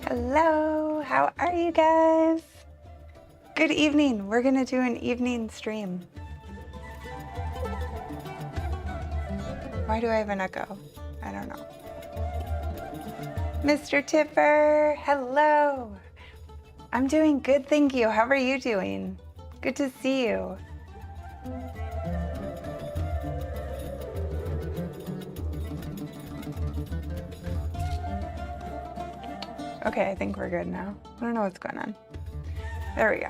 Hello, how are you guys? Good evening. We're gonna do an evening stream. Why do I have an echo? I don't know. Mr. Tipper, hello. I'm doing good, thank you. How are you doing? Good to see you. Okay, I think we're good now. I don't know what's going on. There we go.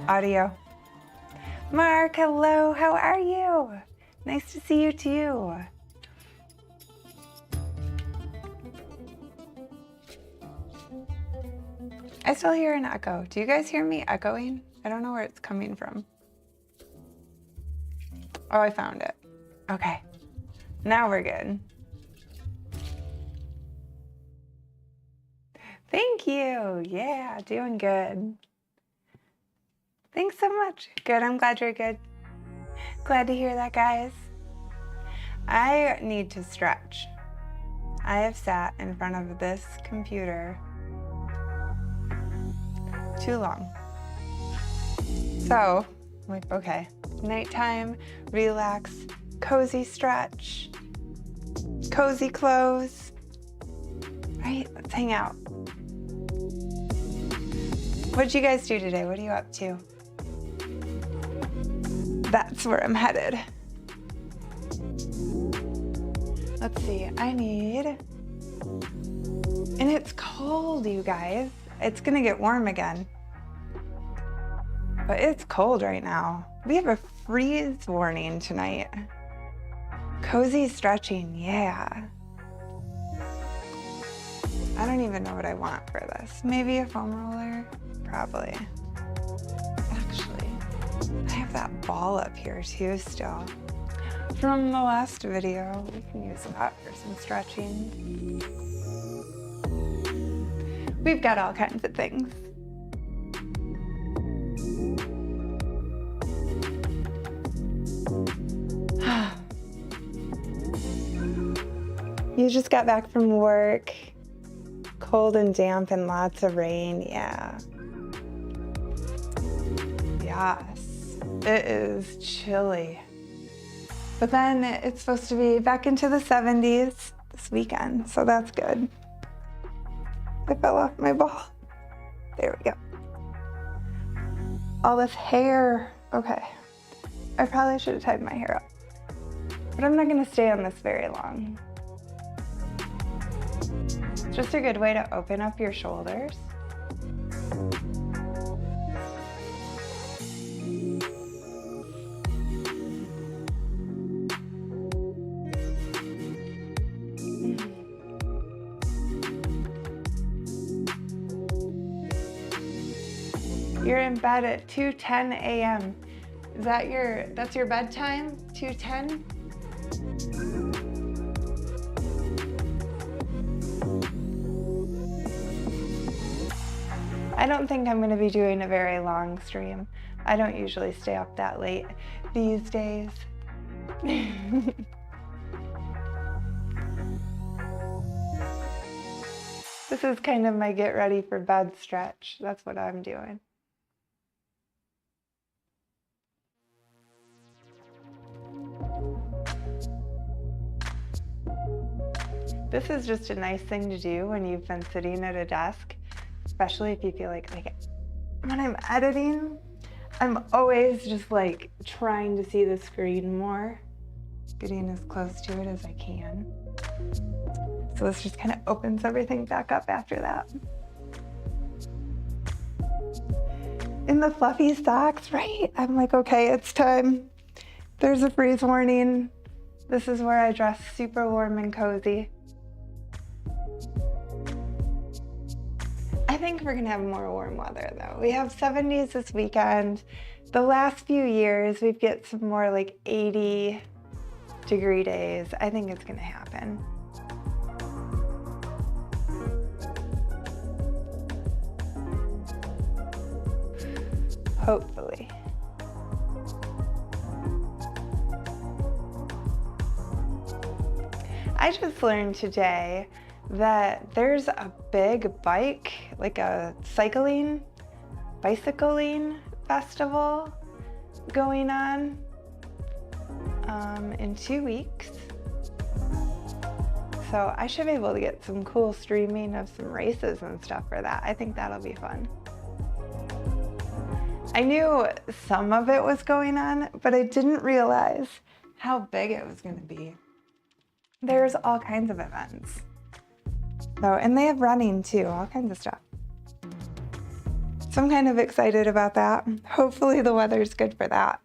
Audio. Mark, hello, how are you? Nice to see you too. I still hear an echo. Do you guys hear me echoing? I don't know where it's coming from. Oh, I found it. Okay, now we're good. Thank you. Yeah, doing good. Thanks so much. Good, I'm glad you're good. Glad to hear that, guys. I need to stretch. I have sat in front of this computer too long. So, I'm like, okay, nighttime, relax, cozy stretch, cozy clothes, right? Let's hang out. What did you guys do today? What are you up to? That's where I'm headed. Let's see, I need, and it's cold, you guys. It's gonna get warm again, but it's cold right now. We have a freeze warning tonight. Cozy stretching, yeah. I don't even know what I want for this. Maybe a foam roller? Probably. Actually, I have that ball up here too still. From the last video, we can use that for some stretching. We've got all kinds of things. You just got back from work. Cold and damp and lots of rain, yeah. Yes, it is chilly. But then it's supposed to be back into the 70s this weekend, so that's good. I fell off my ball. There we go. All this hair. Okay. I probably should have tied my hair up. But I'm not gonna stay on this very long. It's just a good way to open up your shoulders. You're in bed at 2:10 a.m. Is that that's your bedtime? 2:10? I don't think I'm gonna be doing a very long stream. I don't usually stay up that late these days. This is kind of my get ready for bed stretch. That's what I'm doing. This is just a nice thing to do when you've been sitting at a desk, especially if you feel like when I'm editing, I'm always just like trying to see the screen more, getting as close to it as I can. So this just kind of opens everything back up after that. In the fluffy socks, right? I'm like, okay, it's time. There's a freeze warning. This is where I dress super warm and cozy. I think we're gonna have more warm weather though. We have 70s this weekend. The last few years, we've get some more like 80-degree days. I think it's gonna happen. Hopefully. I just learned today that there's a big bike, like a bicycling festival going on in 2 weeks. So I should be able to get some cool streaming of some races and stuff for that. I think that'll be fun. I knew some of it was going on, but I didn't realize how big it was going to be. There's all kinds of events. So, and they have running too, all kinds of stuff. So I'm kind of excited about that. Hopefully the weather's good for that.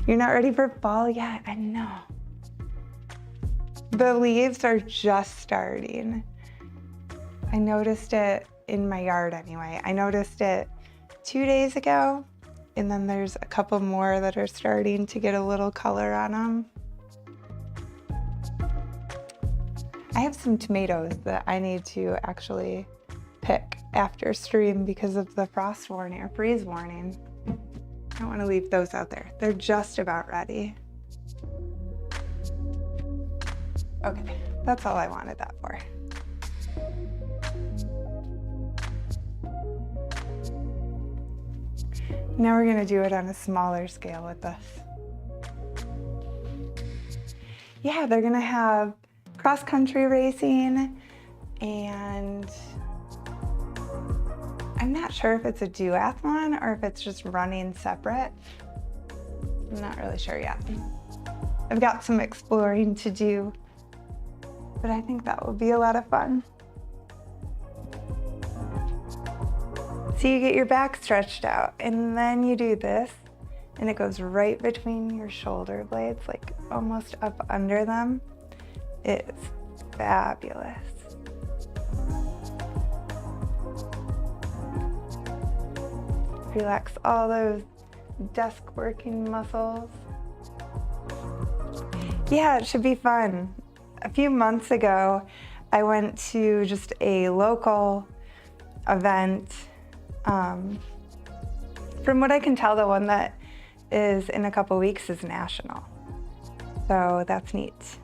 You're not ready for fall yet? I know. The leaves are just starting. I noticed it in my yard anyway. I noticed it 2 days ago, and then there's a couple more that are starting to get a little color on them. I have some tomatoes that I need to actually pick after stream because of the frost warning or freeze warning. I don't want to leave those out there. They're just about ready. Okay, that's all I wanted that for. Now we're gonna do it on a smaller scale with this. Yeah, they're gonna have cross-country racing, and I'm not sure if it's a duathlon or if it's just running separate. I'm not really sure yet. I've got some exploring to do, but I think that will be a lot of fun. So you get your back stretched out, and then you do this, and it goes right between your shoulder blades, like almost up under them. It's fabulous. Relax all those desk working muscles. Yeah, it should be fun. A few months ago, I went to just a local event. From what I can tell, the one that is in a couple weeks is national. So that's neat.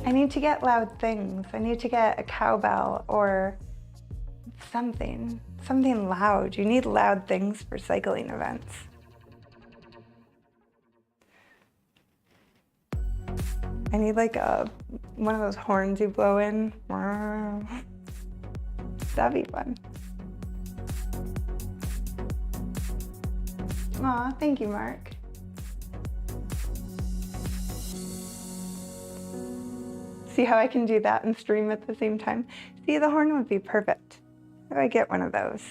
I need to get loud things. I need to get a cowbell or something loud. You need loud things for cycling events. I need like one of those horns you blow in. That'd be fun. Aw, thank you, Mark. See how I can do that and stream at the same time? See, the horn would be perfect. How do I get one of those?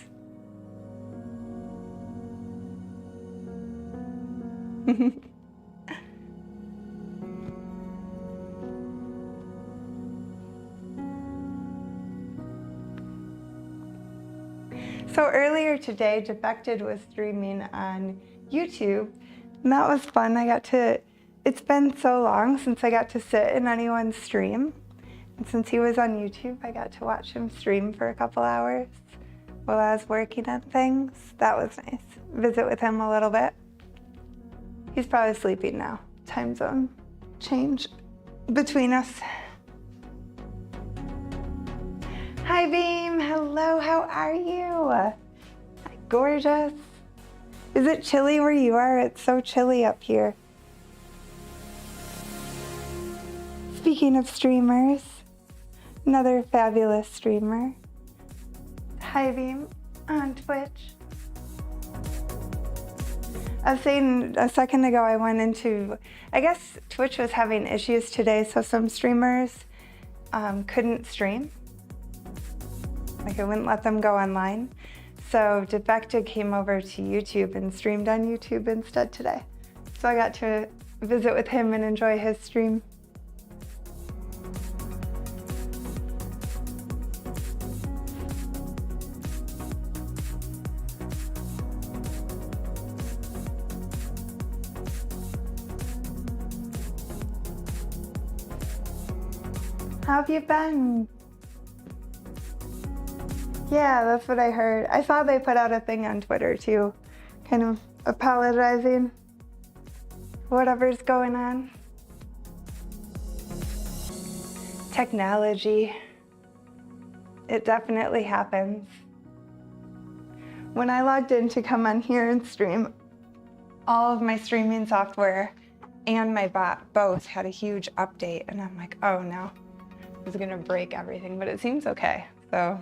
So earlier today, Defected was streaming on YouTube, and that was fun. It's been so long since I got to sit in anyone's stream. And since he was on YouTube, I got to watch him stream for a couple hours while I was working on things. That was nice. Visit with him a little bit. He's probably sleeping now. Time zone change between us. Hi, Beam. Hello, how are you? Hi, gorgeous. Is it chilly where you are? It's so chilly up here. Speaking of streamers, another fabulous streamer. Hi, Beam on Twitch. I was saying a second ago I guess Twitch was having issues today, so some streamers couldn't stream. Like, it wouldn't let them go online. So Defected came over to YouTube and streamed on YouTube instead today. So I got to visit with him and enjoy his stream. How have you been? Yeah, that's what I heard. I saw they put out a thing on Twitter too, kind of apologizing for whatever's going on. Technology, it definitely happens. When I logged in to come on here and stream, all of my streaming software and my bot both had a huge update, and I'm like, oh no, it's gonna break everything, but it seems okay. So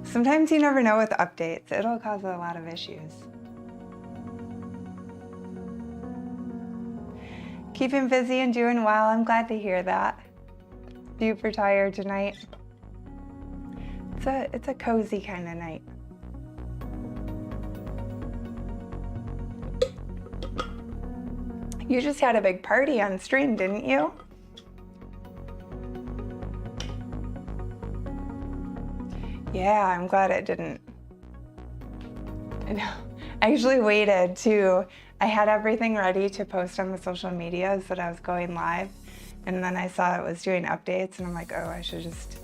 sometimes you never know with updates, it'll cause a lot of issues. Keeping busy and doing well, I'm glad to hear that. Super tired tonight. It's a cozy kind of night. You just had a big party on stream, didn't you? Yeah, I'm glad it didn't. I know. I actually waited I had everything ready to post on the social medias that I was going live, and then I saw it was doing updates, and I'm like, oh, I should just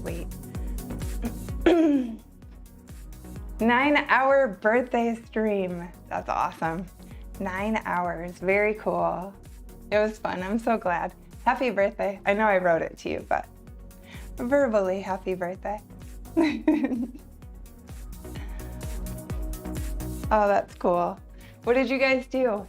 wait. 9-hour birthday stream. That's awesome. 9 hours, very cool. It was fun, I'm so glad. Happy birthday. I know I wrote it to you, but verbally, happy birthday. Oh, that's cool. What did you guys do?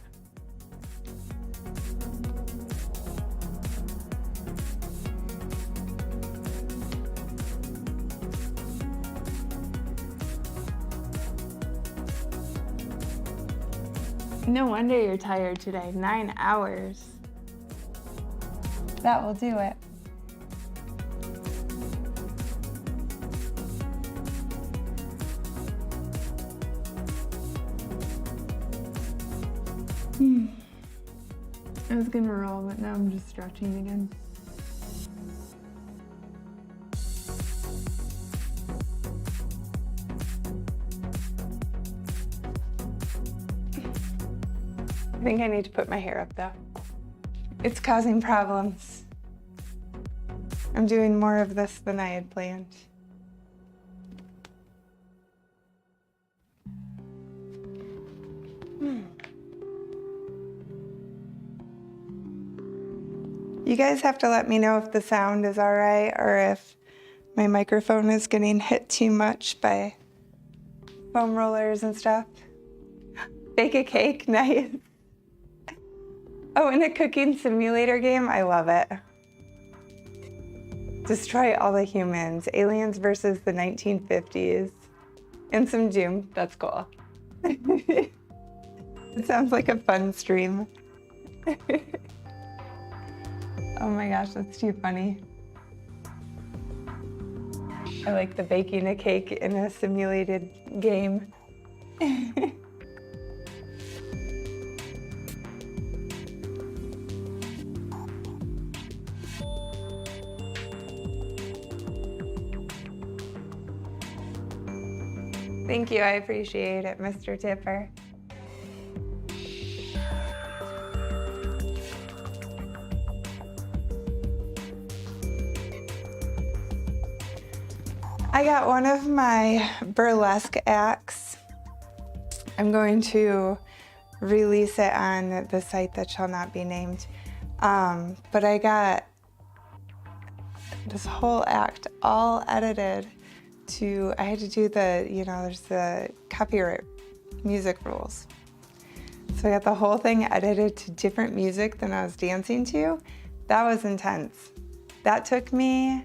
No wonder you're tired today. 9 hours. That will do it. I was gonna roll, but now I'm just stretching again. I think I need to put my hair up though. It's causing problems. I'm doing more of this than I had planned. You guys have to let me know if the sound is all right or if my microphone is getting hit too much by foam rollers and stuff. Bake a cake, nice. Oh, in a cooking simulator game, I love it. Destroy all the humans, aliens versus the 1950s, and some Doom, that's cool. It sounds like a fun stream. Oh my gosh, that's too funny. I like the baking a cake in a simulated game. Thank you, I appreciate it, Mr. Tipper. I got one of my burlesque acts. I'm going to release it on the site that shall not be named. But I got this whole act all edited to, I had to do the, there's the copyright music rules. So I got the whole thing edited to different music than I was dancing to. That was intense. That took me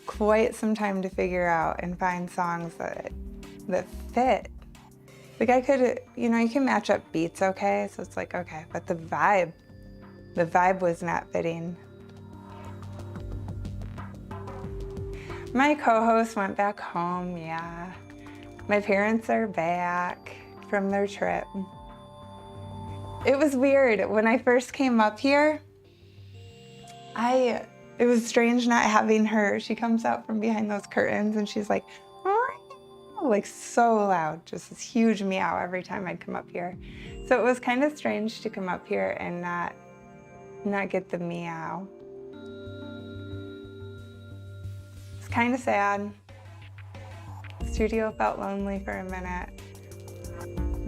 quite some time to figure out and find songs that fit. Like I could, you can match up beats, okay? So it's like, okay, but the vibe was not fitting. My co-host went back home, yeah. My parents are back from their trip. It was weird. When I first came up here, it was strange not having her. She comes out from behind those curtains and she's like so loud, just this huge meow every time I'd come up here. So it was kind of strange to come up here and not get the meow. It's kind of sad. The studio felt lonely for a minute.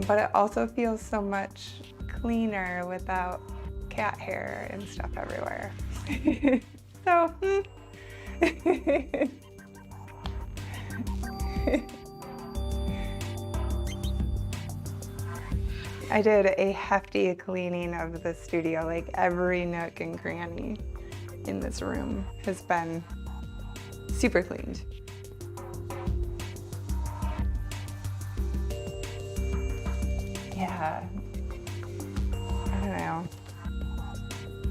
but it also feels so much cleaner without cat hair and stuff everywhere. So, I did a hefty cleaning of the studio, like every nook and cranny in this room has been super cleaned. Yeah, I don't know,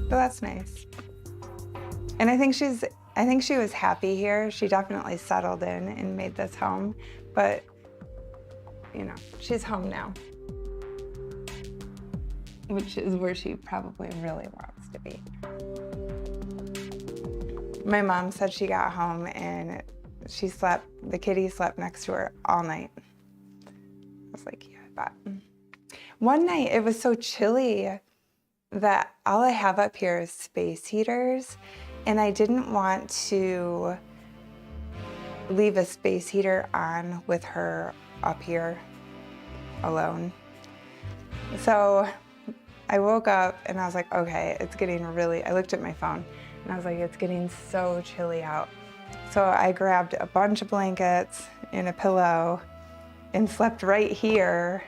but that's nice. And I think she was happy here. She definitely settled in and made this home, but you know, she's home now, which is where she probably really wants to be. My mom said she got home and the kitty slept next to her all night. I was like, yeah, I bet. One night it was so chilly that all I have up here is space heaters, and I didn't want to leave a space heater on with her up here alone. So I woke up and I was like, okay, it's getting I looked at my phone and I was like, it's getting so chilly out. So I grabbed a bunch of blankets and a pillow and slept right here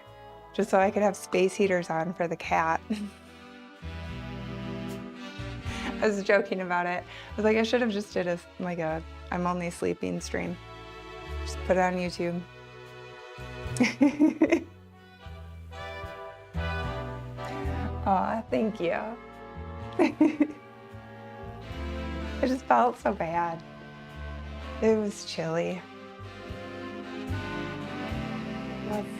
just so I could have space heaters on for the cat. I was joking about it. I was like, I should have just did a I'm only sleeping stream. Just put it on YouTube. Aw, thank you. I just felt so bad. It was chilly. Let's see.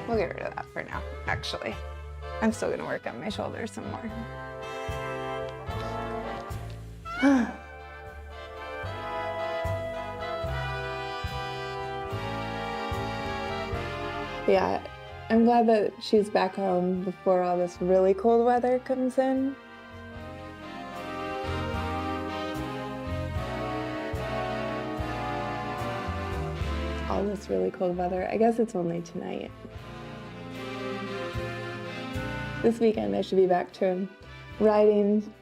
We'll get rid of that for now, actually. I'm still gonna work on my shoulders some more. Yeah, I'm glad that she's back home before all this really cold weather comes in. All this really cold weather. I guess it's only tonight. This weekend I should be back to riding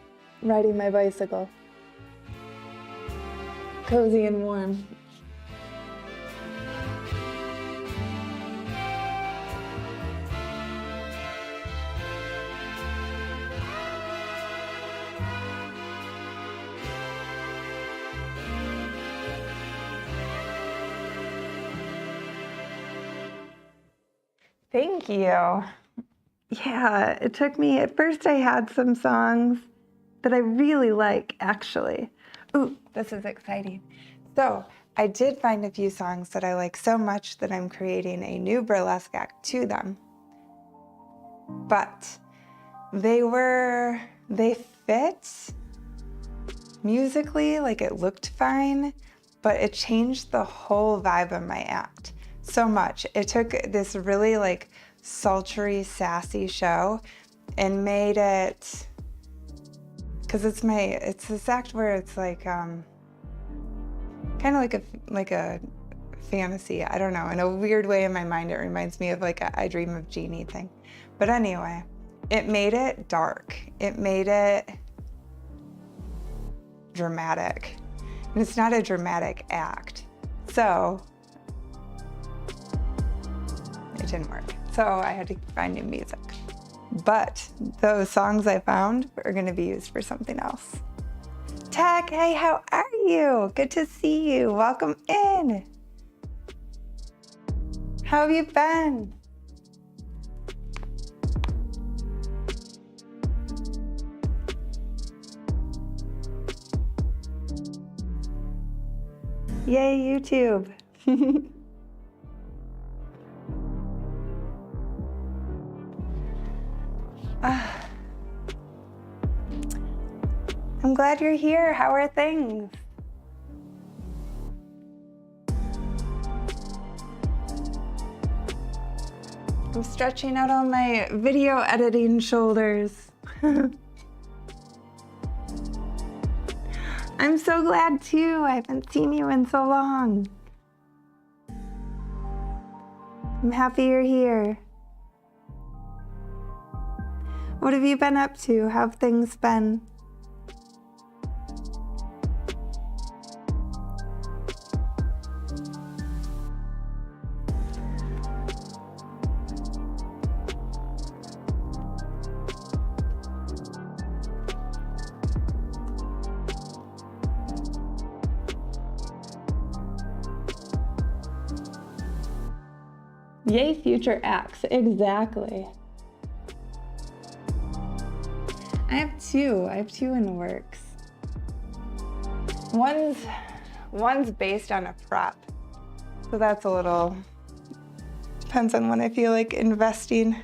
my bicycle. Cozy and warm. Thank you. Yeah, it took me, at first I had some songs that I really like, actually. Ooh, this is exciting. So I did find a few songs that I like so much that I'm creating a new burlesque act to them. But they fit musically, like it looked fine, but it changed the whole vibe of my act so much. It took this really like sultry, sassy show and made it, because it's this act where it's like kind of like a fantasy. I don't know, in a weird way in my mind it reminds me of like a I Dream of Jeannie thing. But anyway, it made it dark. It made it dramatic. And it's not a dramatic act. So it didn't work. So I had to find new music. But those songs I found are gonna be used for something else. Tech, hey, how are you? Good to see you. Welcome in. How have you been? Yay, YouTube. I'm glad you're here. How are things? I'm stretching out all my video editing shoulders. I'm so glad too. I haven't seen you in so long. I'm happy you're here. What have you been up to? How have things been? Yay, future acts. Exactly. I have two in the works. One's based on a prop. So that's a little, depends on when I feel like investing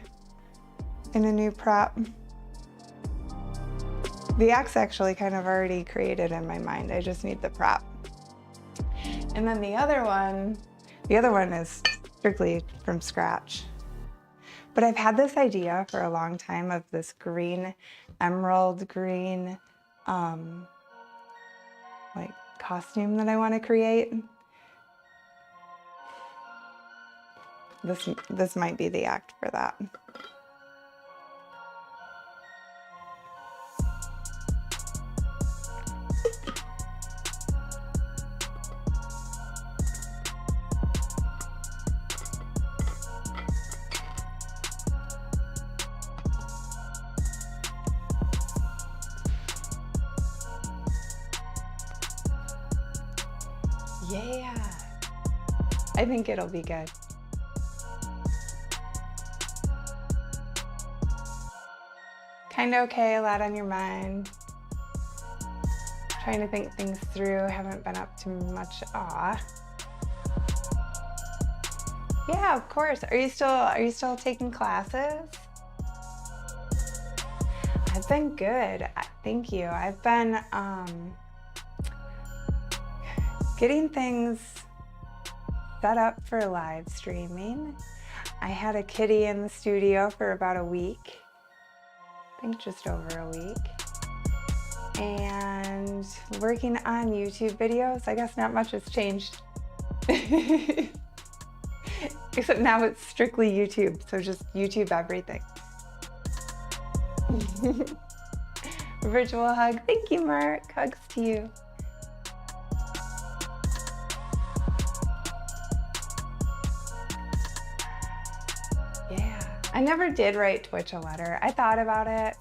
in a new prop. The act's actually kind of already created in my mind. I just need the prop. And then the other one is strictly from scratch. But I've had this idea for a long time of this green, emerald green, like costume that I want to create. This might be the act for that. Yeah, I think it'll be good. Kinda okay, a lot on your mind. Trying to think things through, haven't been up to much. Yeah, of course. Are you still taking classes? I've been good, thank you. I've been getting things set up for live streaming. I had a kitty in the studio for about a week. I think just over a week. And working on YouTube videos. I guess not much has changed. Except now it's strictly YouTube, so just YouTube everything. Virtual hug. Thank you, Mark. Hugs to you. I never did write Twitch a letter. I thought about it.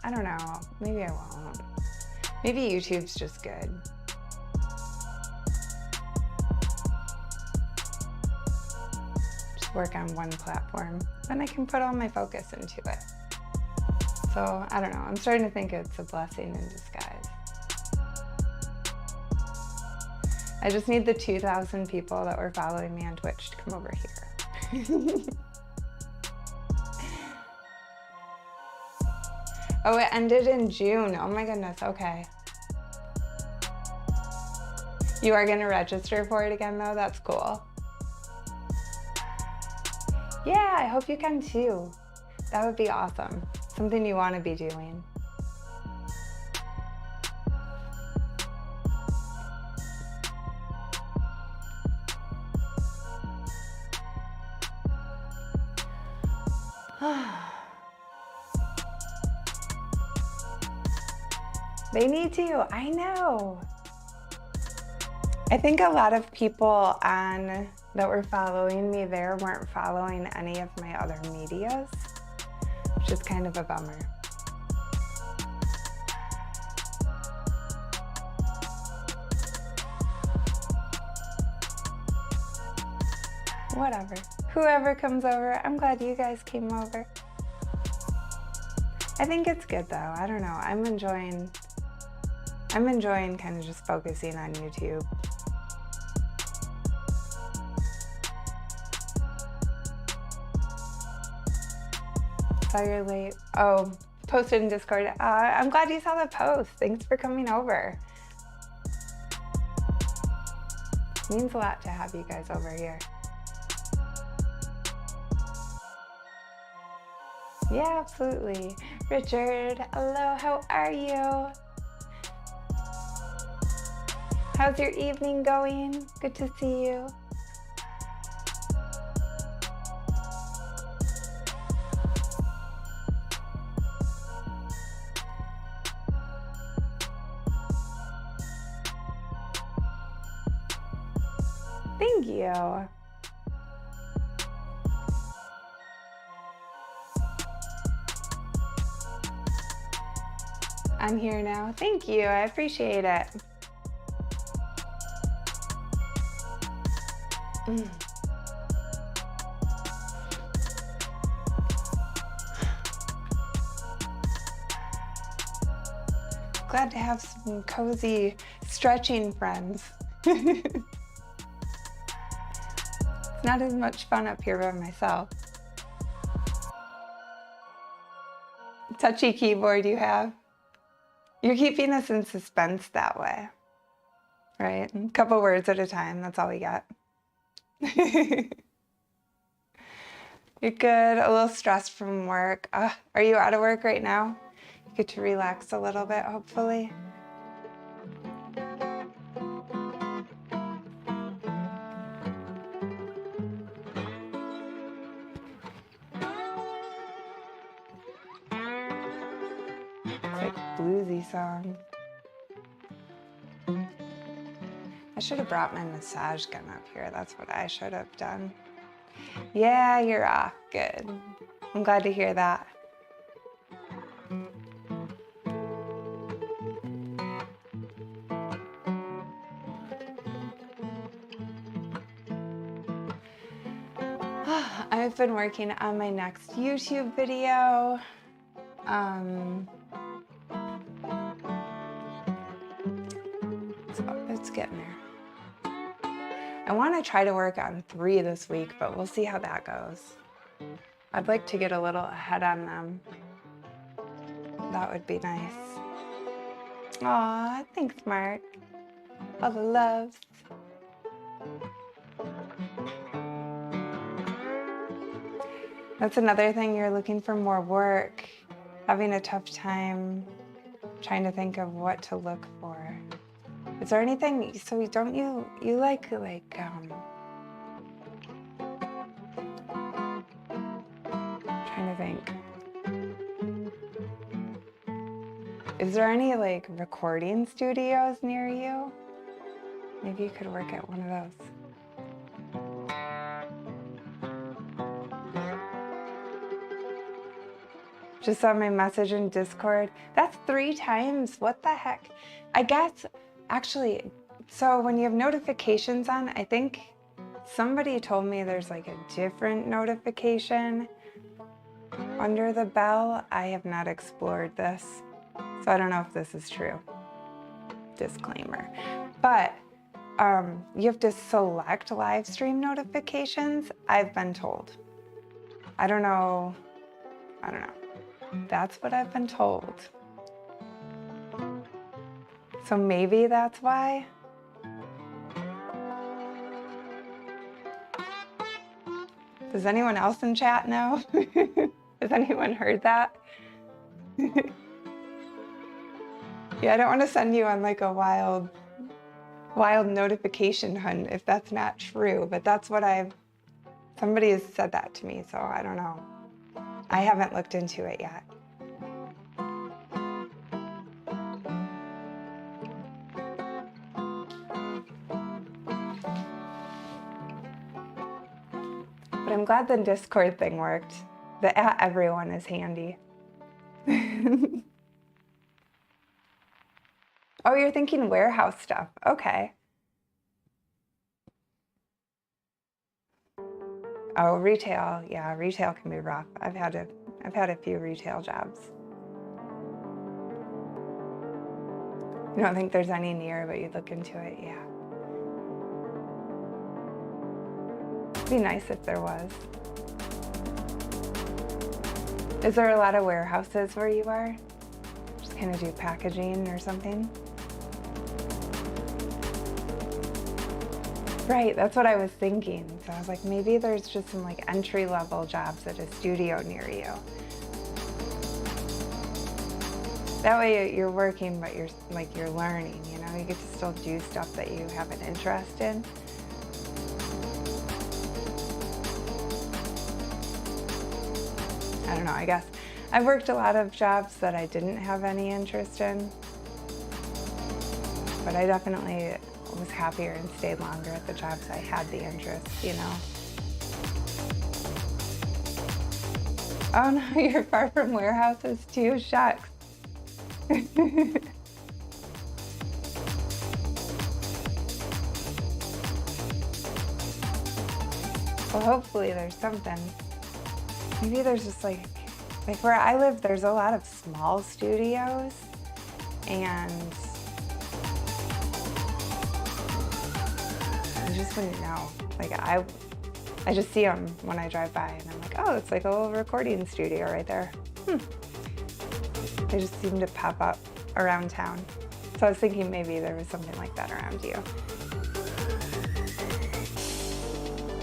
I don't know. Maybe I won't. Maybe YouTube's just good. Just work on one platform. Then I can put all my focus into it. So, I don't know. I'm starting to think it's a blessing in disguise. I just need the 2,000 people that were following me on Twitch to come over here. Oh, it ended in June. Oh my goodness, okay. You are gonna register for it again though? That's cool. Yeah, I hope you can too. That would be awesome. Something you wanna be doing. They need to, I know. I think a lot of people that were following me there weren't following any of my other medias, which is kind of a bummer. Whatever. Whoever comes over, I'm glad you guys came over. I think it's good though. I don't know. I'm enjoying kind of just focusing on YouTube. Saw you're late. Oh, posted in Discord. I'm glad you saw the post. Thanks for coming over. Means a lot to have you guys over here. Yeah, absolutely. Richard, hello, how are you? How's your evening going? Good to see you. Thank you. I'm here now. Thank you. I appreciate it. Glad to have some cozy stretching friends. It's not as much fun up here by myself. Touchy keyboard you have. You're keeping us in suspense that way, right? A couple words at a time, that's all we got. You're good, a little stressed from work. Are you out of work right now? You get to relax a little bit, hopefully. Bluesy song. I should have brought my massage gun up here. That's what I should have done. Yeah, you're off. Good. I'm glad to hear that. I've been working on my next YouTube video. It's getting there. I want to try to work on 3 this week, but we'll see how that goes. I'd like to get a little ahead on them. That would be nice. Aw, thanks, Mark. All the loves. That's another thing, you're looking for more work, having a tough time trying to think of what to look for. Is there anything, so don't you like trying to think. Is there any like recording studios near you? Maybe you could work at one of those. Just saw my message in Discord. That's 3 times, what the heck? I guess, actually, so when you have notifications on, I think somebody told me there's like a different notification under the bell. I have not explored this, so I don't know if this is true. Disclaimer. But you have to select live stream notifications, I've been told. I don't know. That's what I've been told. So maybe that's why. Does anyone else in chat know? Has anyone heard that? Yeah, I don't want to send you on like a wild notification hunt if that's not true, but that's what somebody has said that to me, so I don't know. I haven't looked into it yet. But I'm glad the Discord thing worked. The @everyone is handy. Oh, you're thinking warehouse stuff. Okay. Oh, retail. Yeah, retail can be rough. I've had a few retail jobs. You don't think there's any near, but you'd look into it, yeah. It'd be nice if there was. Is there a lot of warehouses where you are? Just kind of do packaging or something? Right, that's what I was thinking. So I was like, maybe there's just some like entry-level jobs at a studio near you. That way you're working, but you're learning, you know? You get to still do stuff that you have an interest in. I don't know, I guess. I've worked a lot of jobs that I didn't have any interest in, but I definitely was happier and stayed longer at the jobs I had the interest, you know. Oh no, you're far from warehouses too? Shucks. Well, hopefully there's something. Maybe there's just like where I live, there's a lot of small studios, and you just wouldn't know. Like I just see them when I drive by, and I'm like, oh, it's like a little recording studio right there. They just seem to pop up around town. So I was thinking maybe there was something like that around you.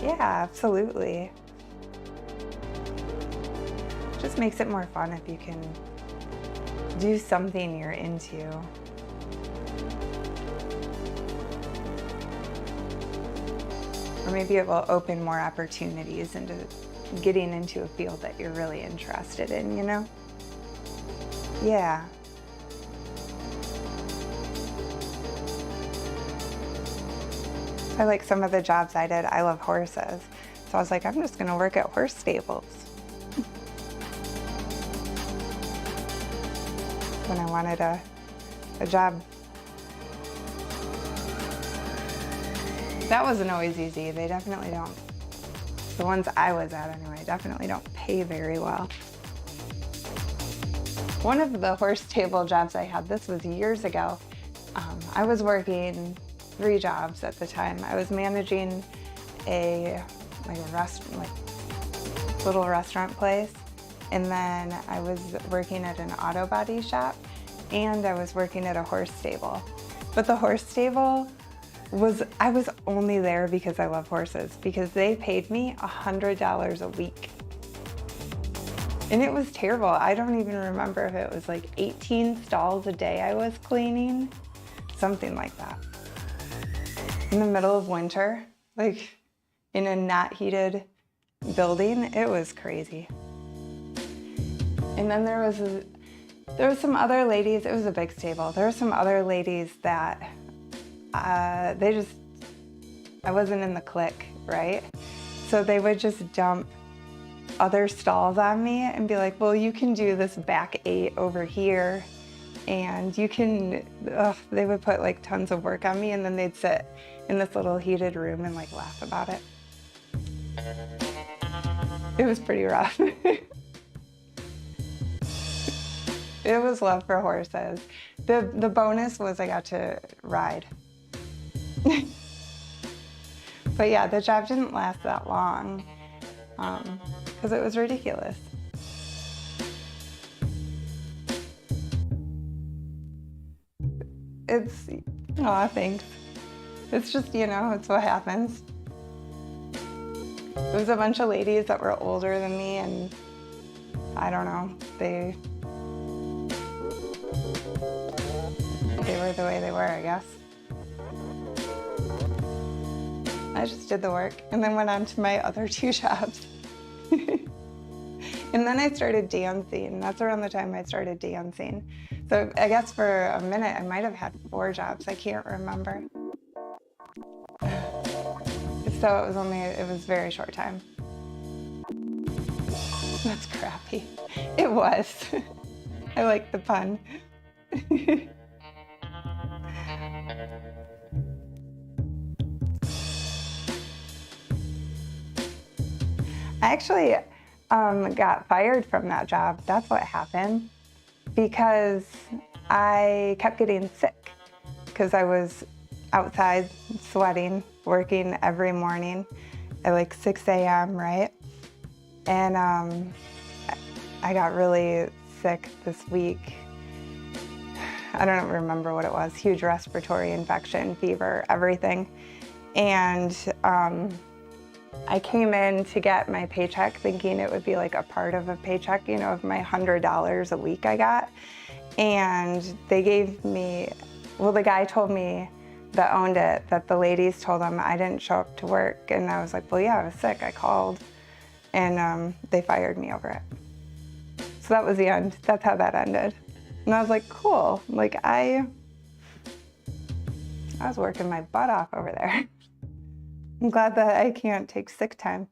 Yeah, absolutely. Just makes it more fun if you can do something you're into. Or maybe it will open more opportunities into getting into a field that you're really interested in, you know? Yeah. I like some of the jobs I did. I love horses. So I was like, I'm just gonna work at horse stables. When I wanted a job. That wasn't always easy. They definitely don't. The ones I was at anyway, definitely don't pay very well. One of the horse stable jobs I had, this was years ago. I was working 3 jobs at the time. I was managing a little restaurant place, and then I was working at an auto body shop, and I was working at a horse stable. But the horse stable I was only there because I love horses, because they paid me $100 a week. And it was terrible. I don't even remember if it was like 18 stalls a day I was cleaning, something like that. In the middle of winter, like in a not heated building, it was crazy. And then there was some other ladies, it was a big stable. There were some other ladies that I wasn't in the clique, right? So they would just dump other stalls on me and be like, well, you can do this back 8 over here, and you can, they would put like tons of work on me, and then they'd sit in this little heated room and like laugh about it. It was pretty rough. It was love for horses. The bonus was I got to ride. But yeah, the job didn't last that long because it was ridiculous. Thanks. It's just, it's what happens. It was a bunch of ladies that were older than me, and I don't know, they were the way they were, I guess. I just did the work and then went on to my other 2 jobs. And then I started dancing. That's around the time I started dancing. So I guess for a minute I might have had 4 jobs. I can't remember. So it was very short time. That's crappy. It was. I like the pun. I actually got fired from that job. That's what happened, because I kept getting sick because I was outside sweating, working every morning at like 6 a.m., right? And I got really sick this week. I don't remember what it was, huge respiratory infection, fever, everything. And I came in to get my paycheck thinking it would be like a part of a paycheck, of my $100 a week I got. And they gave me, the guy told me that owned it, that the ladies told him I didn't show up to work. And I was like, well, yeah, I was sick, I called. And they fired me over it. So that was the end. That's how that ended. And I was like, cool. Like, I I was working my butt off over there. I'm glad that I can't take sick time.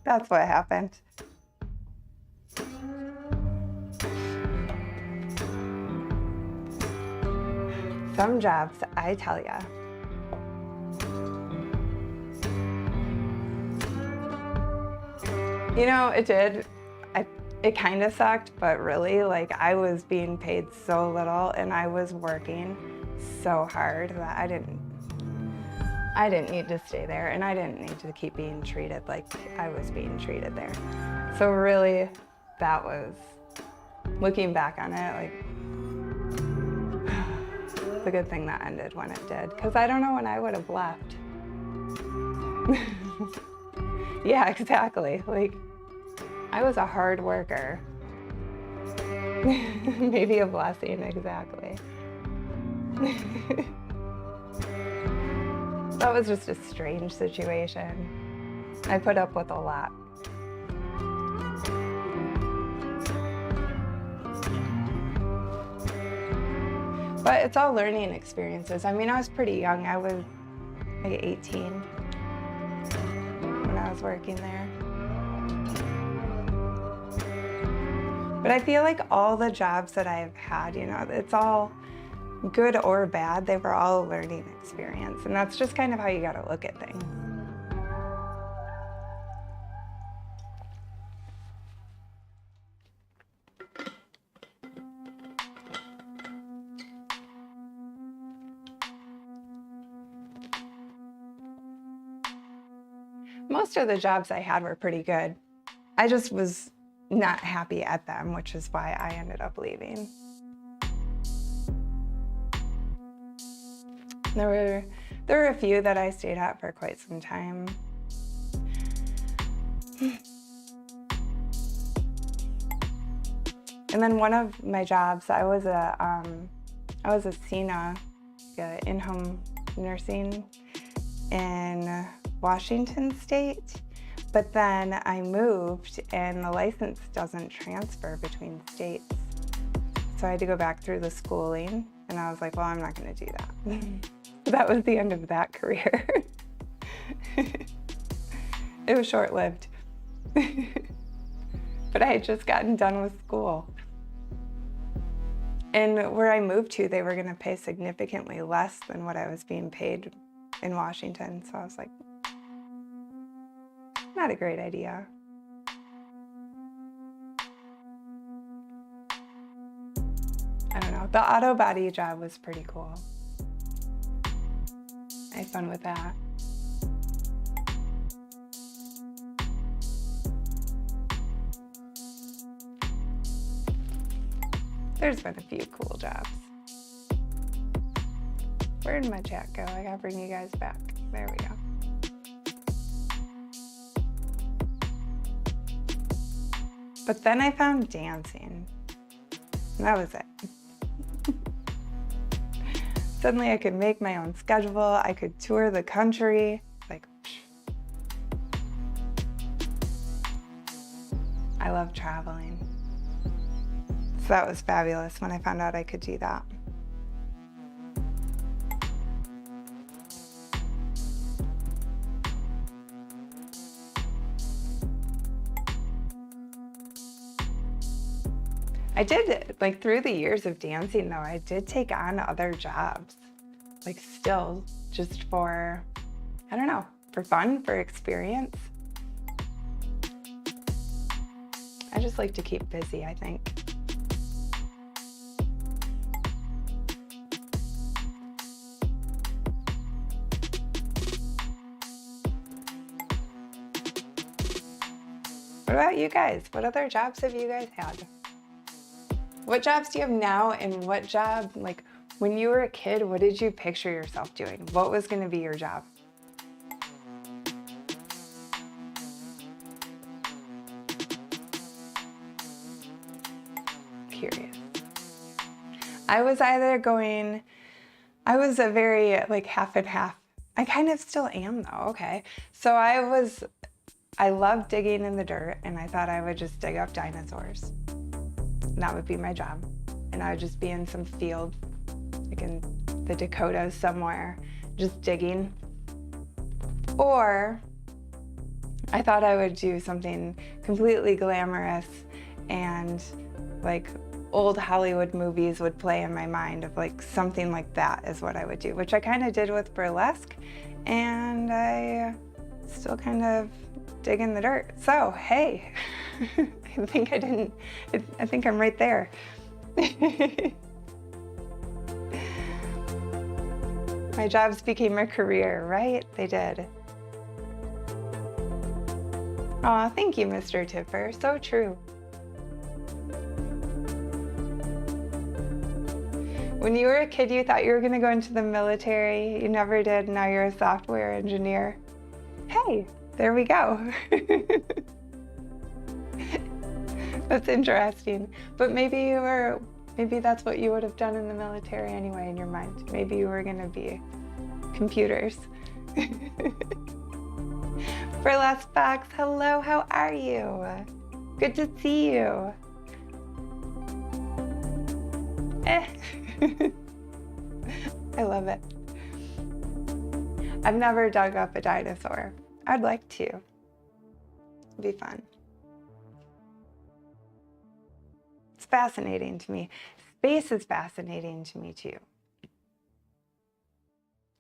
That's what happened. Some jobs, I tell ya. You know, it did. It kind of sucked, but really, like, I was being paid so little and I was working so hard that I didn't need to stay there, and I didn't need to keep being treated like I was being treated there. So really, that was, looking back on it, like, it's a good thing that ended when it did, because I don't know when I would have left. Yeah, exactly. Like, I was a hard worker. Maybe a blessing, exactly. That was just a strange situation. I put up with a lot. But it's all learning experiences. I mean, I was pretty young. I was like 18 when I was working there. But I feel like all the jobs that I've had, you know, it's all good or bad. They were all a learning experience. And that's just kind of how you gotta look at things. Most of the jobs I had were pretty good. I just was not happy at them, which is why I ended up leaving. There were a few that I stayed at for quite some time. And then one of my jobs, I was a CNA, in-home nursing in Washington State. But then I moved and the license doesn't transfer between states. So I had to go back through the schooling, and I was like, well, I'm not gonna do that. That was the end of that career. It was short-lived. But I had just gotten done with school. And where I moved to, they were gonna pay significantly less than what I was being paid in Washington. So I was like, not a great idea. I don't know. The auto body job was pretty cool. I had fun with that. There's been a few cool jobs. Where did my chat go? I gotta bring you guys back. There we go. But then I found dancing, and that was it. Suddenly I could make my own schedule. I could tour the country. Like, I love traveling. So that was fabulous when I found out I could do that. I did, like, through the years of dancing though, I did take on other jobs, like, still, just for, I don't know, for fun, for experience. I just like to keep busy, I think. What about you guys? What other jobs have you guys had? What jobs do you have now, and what job, like, when you were a kid, what did you picture yourself doing? What was going to be your job? Curious. I was a very, like, half and half. I kind of still am though, okay. So I love digging in the dirt, and I thought I would just dig up dinosaurs. And that would be my job. And I would just be in some field like in the Dakotas somewhere, just digging. Or I thought I would do something completely glamorous, and like old Hollywood movies would play in my mind of like something like that is what I would do, which I kind of did with burlesque, and I still kind of dig in the dirt. So, hey, I think I'm right there. My jobs became a career, right? They did. Aw, thank you, Mr. Tipper. So true. When you were a kid, you thought you were going to go into the military. You never did. Now you're a software engineer. Hey, there we go. That's interesting. But maybe that's what you would have done in the military anyway in your mind. Maybe you were going to be computers. Burlesque Fox, hello, how are you? Good to see you. I love it. I've never dug up a dinosaur. I'd like to. It'd be fun. It's fascinating to me. Space is fascinating to me too.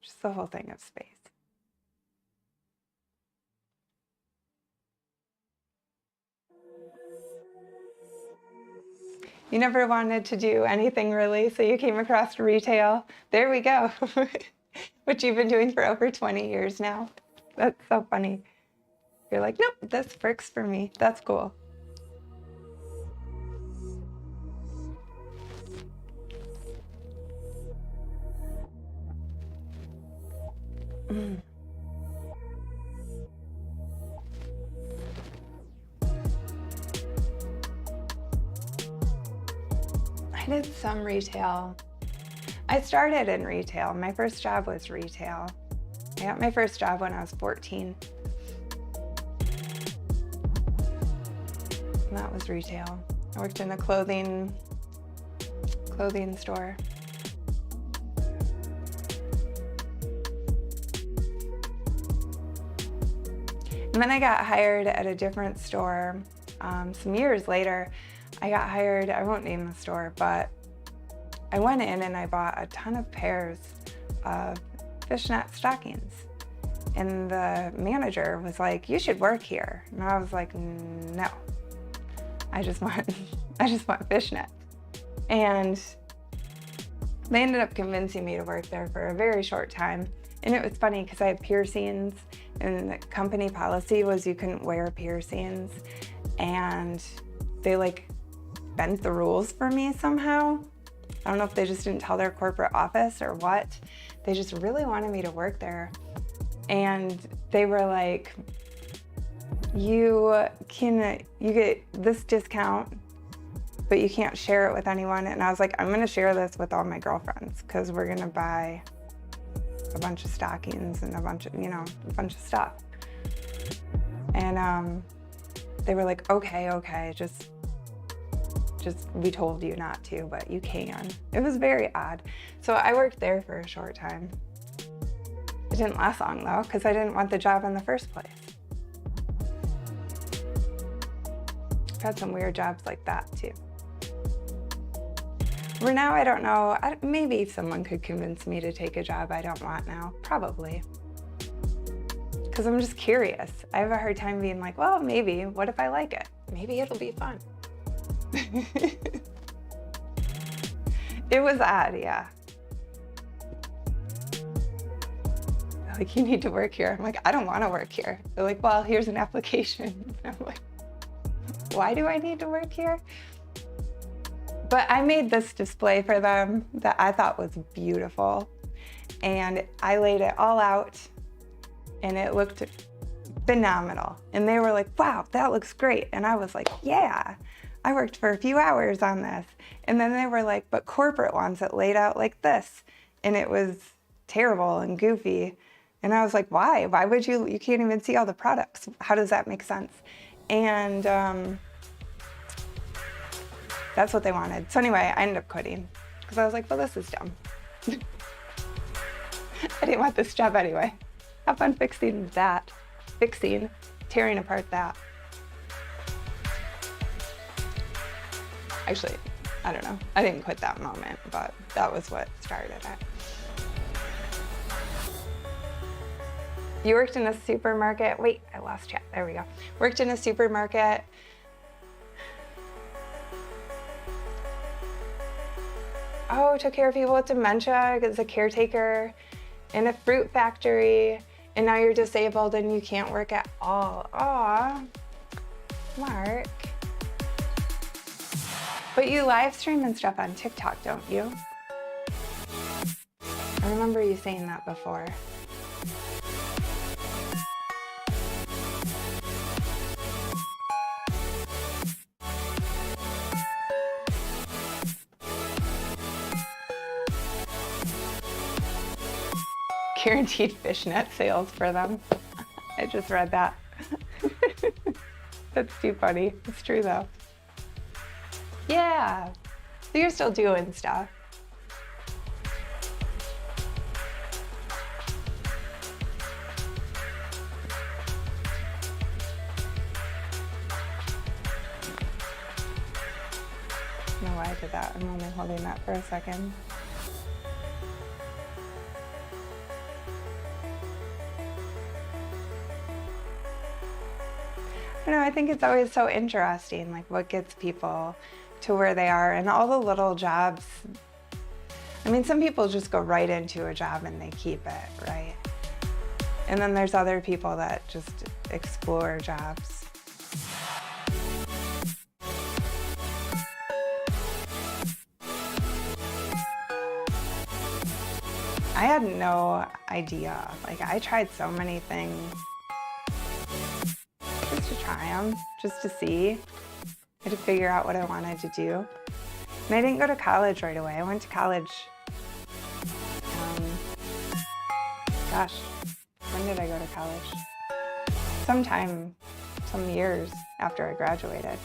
Just the whole thing of space. You never wanted to do anything really, so you came across retail. There we go. Which you've been doing for over 20 years now. That's so funny. You're like, nope, this works for me. That's cool. I did some retail. I started in retail. My first job was retail. I got my first job when I was 14. And that was retail. I worked in a clothing store. And then I got hired at a different store. Some years later, I got hired, I won't name the store, but I went in and I bought a ton of pairs of fishnet stockings. And the manager was like, you should work here. And I was like, no, I just want fishnets. And they ended up convincing me to work there for a very short time. And it was funny because I had piercings, and the company policy was you couldn't wear piercings. And they like bent the rules for me somehow. I don't know if they just didn't tell their corporate office or what. They just really wanted me to work there. And they were like, you get this discount, but you can't share it with anyone. And I was like, I'm gonna share this with all my girlfriends because we're gonna buy a bunch of stockings and a bunch of stuff. And they were like, okay, just we told you not to, but you can. It was very odd. So I worked there for a short time. It didn't last long though, because I didn't want the job in the first place. I've had some weird jobs like that too. For now, I don't know, maybe someone could convince me to take a job I don't want now, probably. Because I'm just curious. I have a hard time being like, well, maybe, what if I like it? Maybe it'll be fun. It was odd, yeah. They're like, you need to work here. I'm like, I don't want to work here. They're like, well, here's an application. And I'm like, why do I need to work here? But I made this display for them that I thought was beautiful. And I laid it all out and it looked phenomenal. And they were like, wow, that looks great. And I was like, yeah. I worked for a few hours on this. And then they were like, but corporate wants it laid out like this. And it was terrible and goofy. And I was like, why? Why would you can't even see all the products. How does that make sense? And that's what they wanted. So anyway, I ended up quitting because I was like, well, this is dumb. I didn't want this job anyway. Have fun fixing that. Tearing apart that. Actually, I don't know. I didn't quit that moment, but that was what started it. You worked in a supermarket. Wait, I lost track. There we go. Worked in a supermarket. Oh, took care of people with dementia as a caretaker in a fruit factory, and now you're disabled and you can't work at all. Aw, Mark. But you live stream and stuff on TikTok, don't you? I remember you saying that before. Guaranteed fishnet sales for them. I just read that. That's too funny. It's true though. Yeah, so you're still doing stuff. I don't know why I did that. I'm only holding that for a second. I don't know, I think it's always so interesting, like what gets people to where they are and all the little jobs. I mean, some people just go right into a job and they keep it, right? And then there's other people that just explore jobs. I had no idea. Like, I tried so many things just to try them, just to see. I had to figure out what I wanted to do. And I didn't go to college right away. I went to college, gosh, when did I go to college? Some years after I graduated.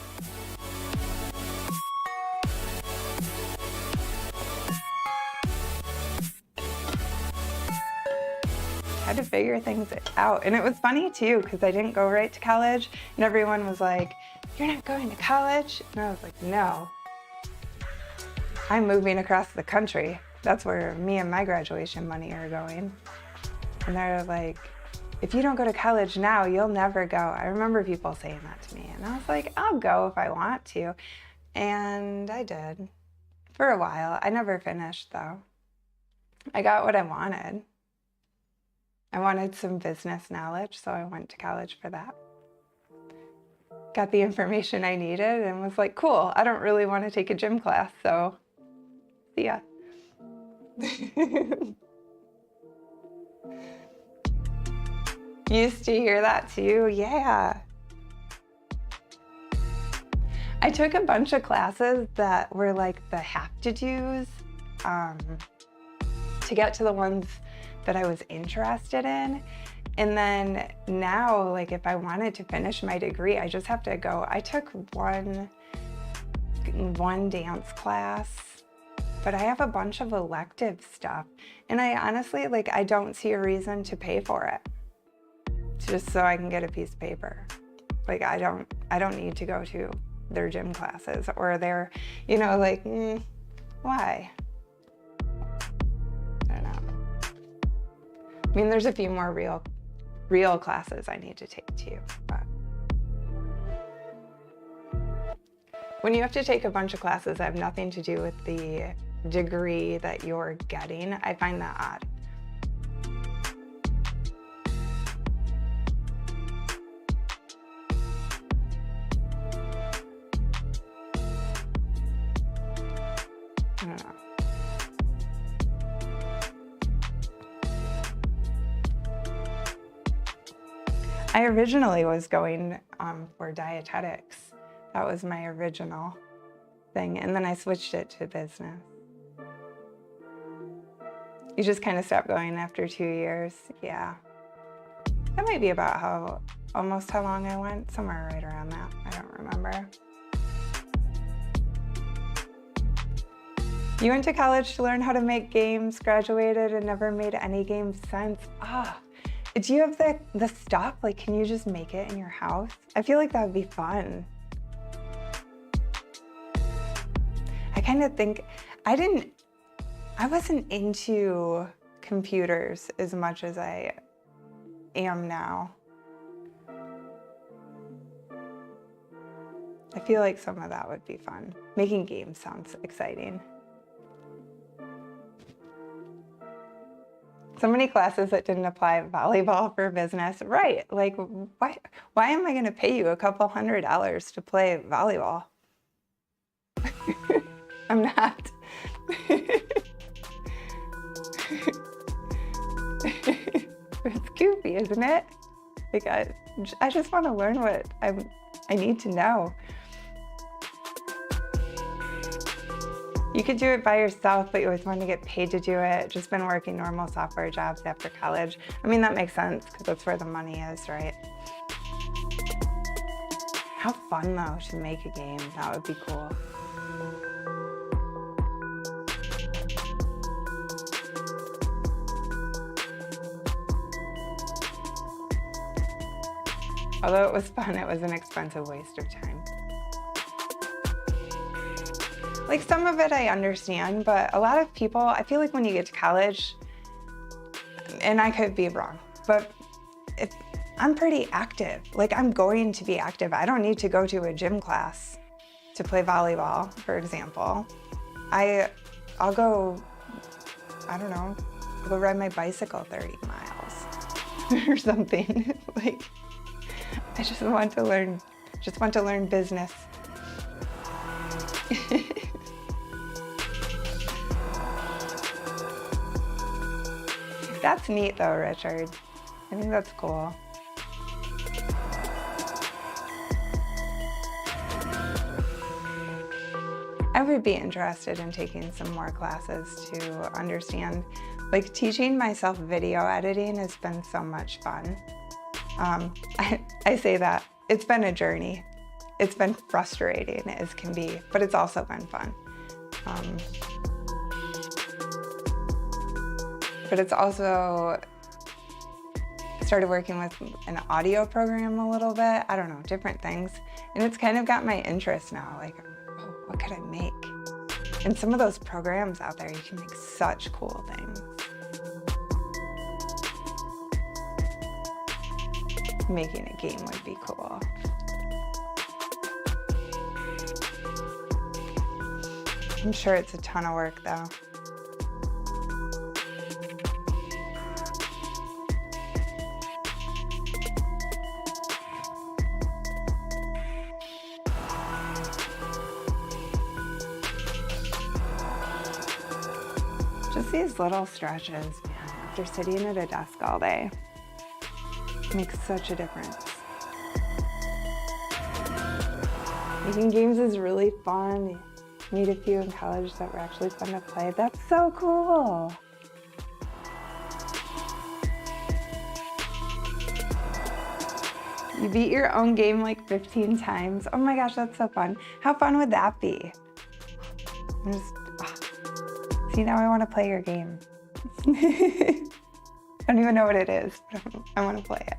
I had to figure things out. And it was funny too, because I didn't go right to college and everyone was like, "You're not going to college?" And I was like, "No, I'm moving across the country. That's where me and my graduation money are going." And they're like, "If you don't go to college now, you'll never go." I remember people saying that to me and I was like, "I'll go if I want to." And I did for a while. I never finished though. I got what I wanted. I wanted some business knowledge, so I went to college for that. Got the information I needed and was like, cool, I don't really want to take a gym class, so see ya. Used to hear that too, yeah. I took a bunch of classes that were like the have-to-dos to get to the ones that I was interested in. And then now, like if I wanted to finish my degree, I just have to go. I took one dance class, but I have a bunch of elective stuff. And I honestly, like, I don't see a reason to pay for it just so I can get a piece of paper. Like I don't need to go to their gym classes or their, you know, like, why? I don't know. I mean, there's a few more real classes I need to take too, but when you have to take a bunch of classes that have nothing to do with the degree that you're getting, I find that odd. I don't know. I originally was going for dietetics. That was my original thing. And then I switched it to business. You just kind of stop going after 2 years. Yeah. That might be about almost how long I went. Somewhere right around that. I don't remember. You went to college to learn how to make games, graduated, and never made any games since. Do you have the stuff? Like, can you just make it in your house? I feel like that would be fun. I kind of think, I wasn't into computers as much as I am now. I feel like some of that would be fun. Making games sounds exciting. So many classes that didn't apply volleyball for business. Right, like why am I gonna pay you a couple $100 to play volleyball? I'm not. It's goofy, isn't it? Like I just want to learn what I need to know. You could do it by yourself, but you always want to get paid to do it. Just been working normal software jobs after college. I mean, that makes sense because that's where the money is, right? How fun though to make a game. That would be cool. Although it was fun, it was an expensive waste of time. Like some of it I understand, but a lot of people, I feel like when you get to college, and I could be wrong, but I'm pretty active. Like I'm going to be active. I don't need to go to a gym class to play volleyball, for example. I'll go, I don't know, I'll go ride my bicycle 30 miles or something. Like, I just want to learn business. That's neat though, Richard. I think that's cool. I would be interested in taking some more classes to understand, like teaching myself video editing has been so much fun. I say that, it's been a journey. It's been frustrating as can be, but it's also been fun. But it's also, I started working with an audio program a little bit, I don't know, different things. And it's kind of got my interest now, like, oh, what could I make? And some of those programs out there, you can make such cool things. Making a game would be cool. I'm sure it's a ton of work though. Just these little stretches, man, after sitting at a desk all day, makes such a difference. Making games is really fun. Meet a few in college that were actually fun to play. That's so cool. You beat your own game like 15 times. Oh my gosh, that's so fun. How fun would that be? See, now I want to play your game. I don't even know what it is, but I want to play it.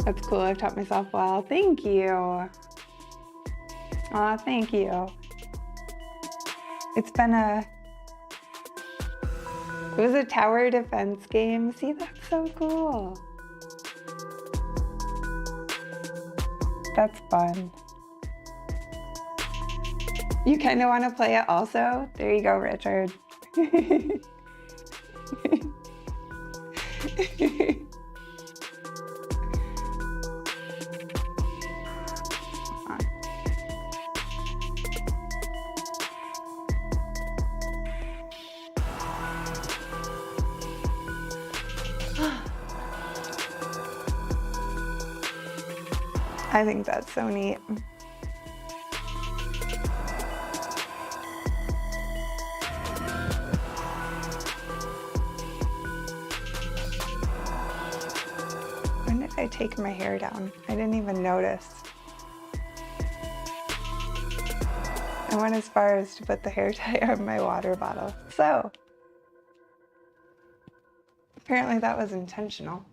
That's cool, I've taught myself well. Thank you. Aw, thank you. It was a tower defense game. See, that's so cool. That's fun. You kind of want to play it also? There you go, Richard. I think that's so neat. When did I take my hair down. I didn't even notice. I went as far as to put the hair tie on my water bottle. So, apparently that was intentional.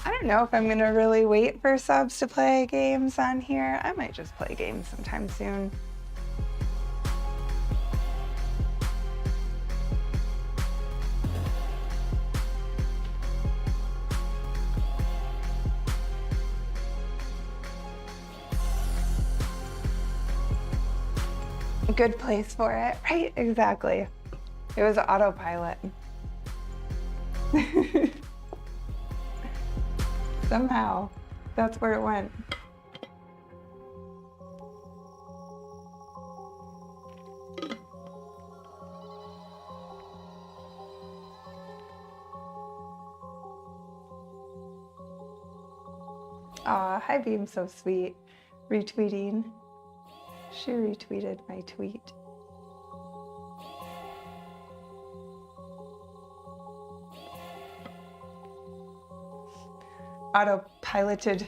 I don't know if I'm gonna really wait for subs to play games on here. I might just play games sometime soon. A good place for it, right? Exactly. It was autopilot. Somehow, that's where it went. Aw, hi Beam, so sweet. Retweeting. She retweeted my tweet. Autopiloted.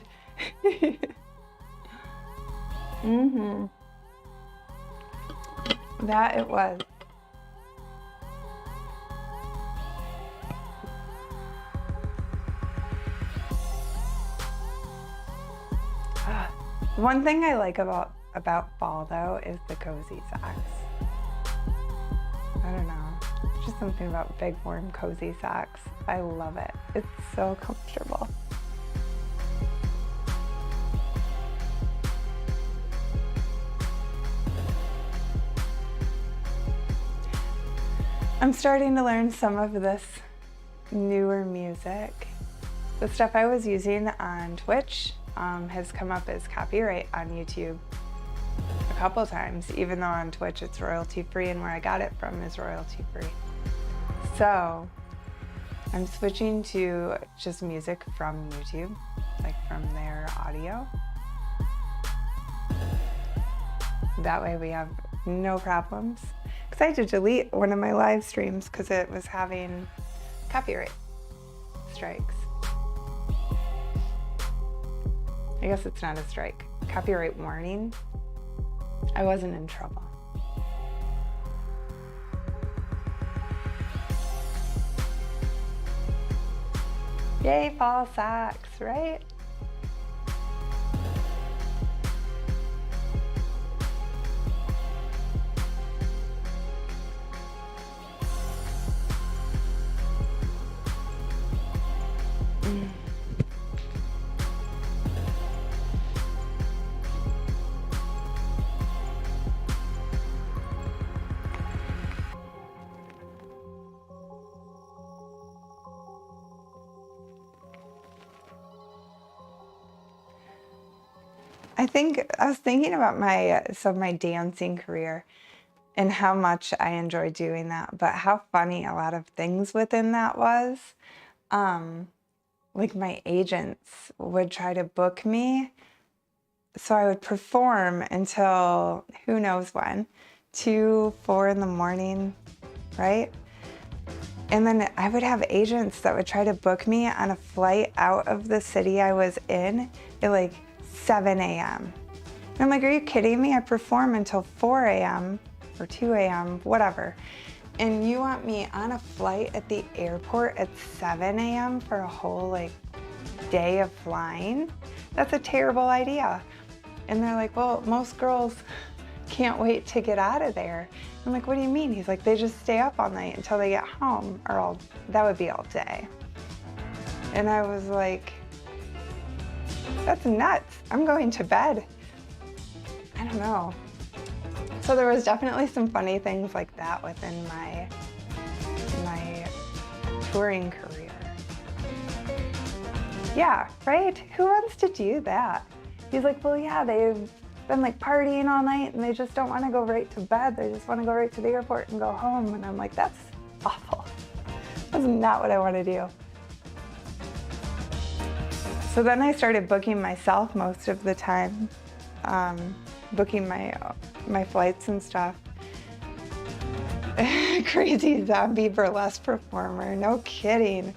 That it was. One thing I like about fall though is the cozy socks. I don't know, just something about big warm cozy socks. I love it. It's so comfortable. I'm starting to learn some of this newer music. The stuff I was using on Twitch has come up as copyright on YouTube a couple times, even though on Twitch it's royalty free and where I got it from is royalty free. So I'm switching to just music from YouTube, like from their audio. That way we have no problems. Because I had to delete one of my live streams because it was having copyright strikes. I guess it's not a strike. Copyright warning. I wasn't in trouble. Yay, fall socks, right? I was thinking about my dancing career and how much I enjoy doing that, but how funny a lot of things within that was. Like my agents would try to book me, so I would perform until who knows when, 2, 4 in the morning, right? And then I would have agents that would try to book me on a flight out of the city I was in at like 7 a.m. And I'm like, are you kidding me? I perform until 4 a.m. or 2 a.m., whatever. And you want me on a flight at the airport at 7 a.m. for a whole like day of flying? That's a terrible idea. And they're like, well, most girls can't wait to get out of there. I'm like, what do you mean? He's like, they just stay up all night until they get home, or that would be all day. And I was like, that's nuts. I'm going to bed. I don't know. So there was definitely some funny things like that within my touring career. Yeah, right? Who wants to do that? He's like, well, yeah, they've been like partying all night and they just don't want to go right to bed. They just want to go right to the airport and go home. And I'm like, that's awful. That's not what I want to do. So then I started booking myself most of the time, booking my flights and stuff. Crazy zombie burlesque performer, no kidding.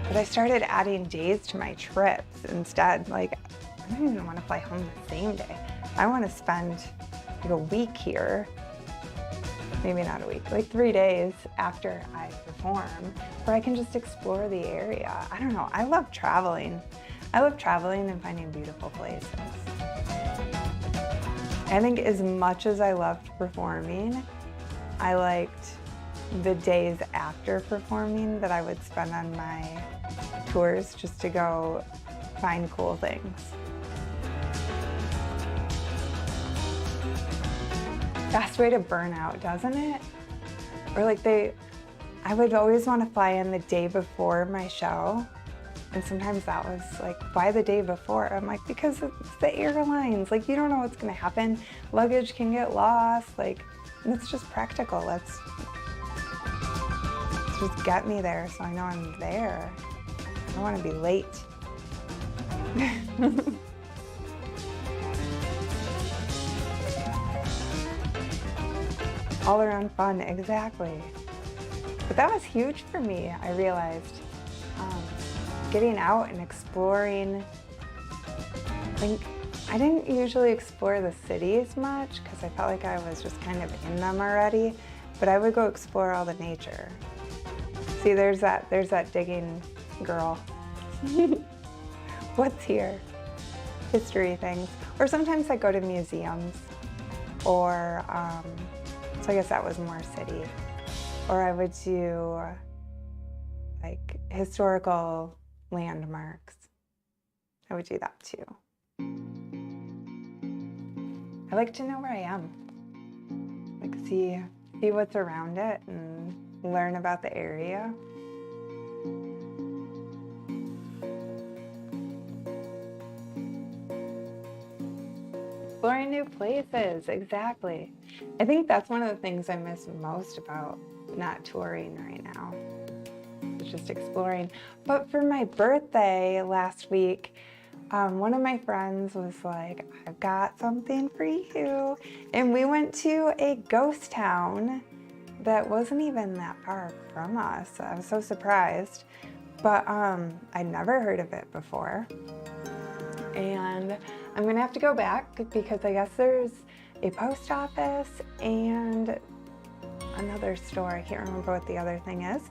But I started adding days to my trips instead. Like, I don't even want to fly home the same day. I want to spend like a week here, maybe not a week, like 3 days after I perform, where I can just explore the area. I don't know, I love traveling. I love traveling and finding beautiful places. I think as much as I loved performing, I liked the days after performing that I would spend on my tours just to go find cool things. Fast way to burn out, doesn't it? Or like I would always want to fly in the day before my show. And sometimes that was like, why the day before? I'm like, because it's the airlines. Like, you don't know what's gonna happen. Luggage can get lost. Like, and it's just practical. Let's just get me there so I know I'm there. I don't want to be late. All around fun, exactly. But that was huge for me, I realized. Getting out and exploring. I didn't usually explore the cities much because I felt like I was just kind of in them already, but I would go explore all the nature. See, there's that digging girl. What's here? History things. Or sometimes I go to museums, or, so I guess that was more city. Or I would do like historical landmarks. I would do that too. I like to know where I am. Like see what's around it and learn about the area. Exploring new places, exactly. I think that's one of the things I miss most about not touring right now. It's just exploring. But for my birthday last week, one of my friends was like, I've got something for you. And we went to a ghost town that wasn't even that far from us. I was so surprised, but I'd never heard of it before. And I'm gonna have to go back because I guess there's a post office and another store. I can't remember what the other thing is,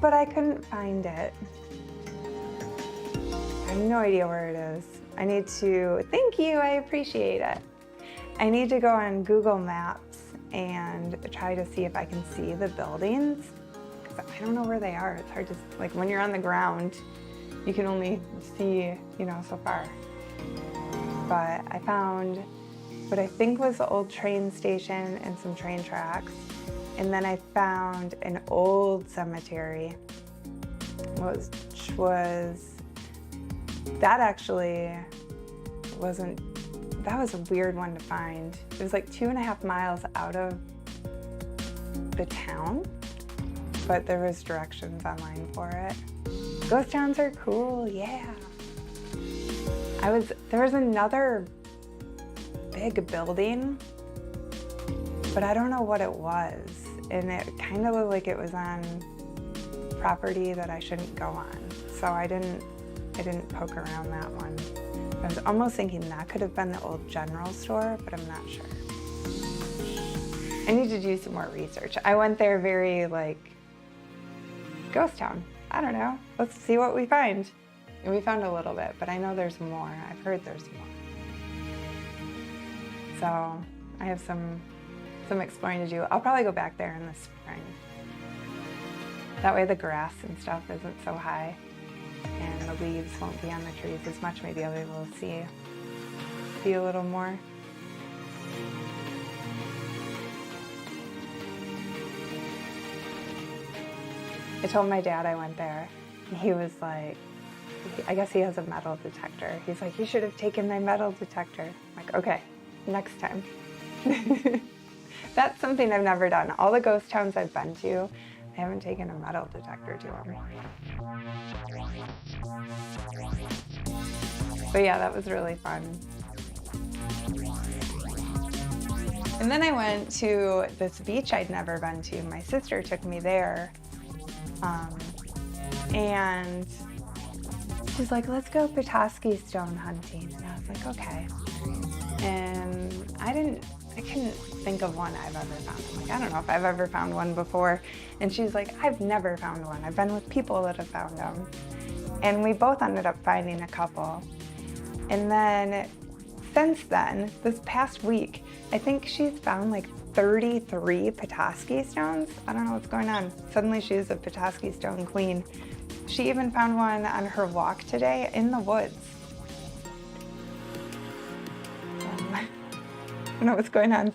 but I couldn't find it. I have no idea where it is. I need to, thank you, I appreciate it. I need to go on Google Maps and try to see if I can see the buildings, because I don't know where they are. It's hard to, like when you're on the ground, you can only see, so far. But I found what I think was the old train station and some train tracks. And then I found an old cemetery, which was, that actually wasn't, that was a weird one to find. It was like 2.5 miles out of the town, but there was directions online for it. Ghost towns are cool, yeah. There was another big building, but I don't know what it was. And it kind of looked like it was on property that I shouldn't go on. So I didn't poke around that one. I was almost thinking that could have been the old general store, but I'm not sure. I need to do some more research. I went there very like, ghost town. I don't know, let's see what we find. And we found a little bit, but I know there's more. I've heard there's more. So I have some exploring to do. I'll probably go back there in the spring. That way the grass and stuff isn't so high and the leaves won't be on the trees as much. Maybe I'll be able to see a little more. I told my dad I went there he was like, I guess he has a metal detector. He's like, you should have taken my metal detector. I'm like, okay, next time. That's something I've never done. All the ghost towns I've been to, I haven't taken a metal detector to them. But yeah, that was really fun. And then I went to this beach I'd never been to. My sister took me there. And she's like, let's go Petoskey stone hunting. And I was like, okay. And I couldn't think of one I've ever found. I'm like, I don't know if I've ever found one before. And she's like, I've never found one. I've been with people that have found them. And we both ended up finding a couple. And then since then, this past week, I think she's found like 33 Petoskey stones. I don't know what's going on. Suddenly she's a Petoskey stone queen. She even found one on her walk today in the woods. I don't know what's going on.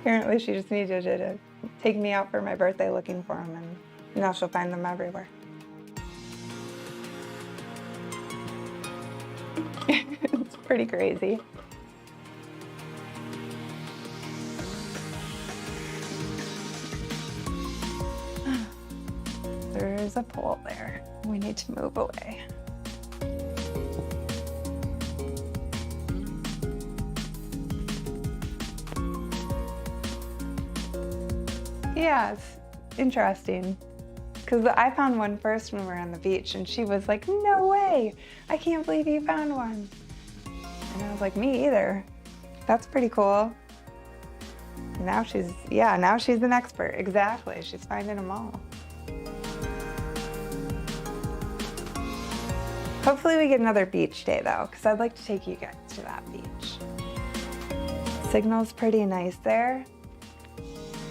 Apparently she just needed to take me out for my birthday looking for them, and now she'll find them everywhere. It's pretty crazy. There's a pole there. We need to move away. Yeah, it's interesting. Because I found one first when we were on the beach, and she was like, no way, I can't believe you found one. And I was like, me either. That's pretty cool. Now she's an expert. Exactly, she's finding them all. Hopefully we get another beach day though, because I'd like to take you guys to that beach. Signal's pretty nice there,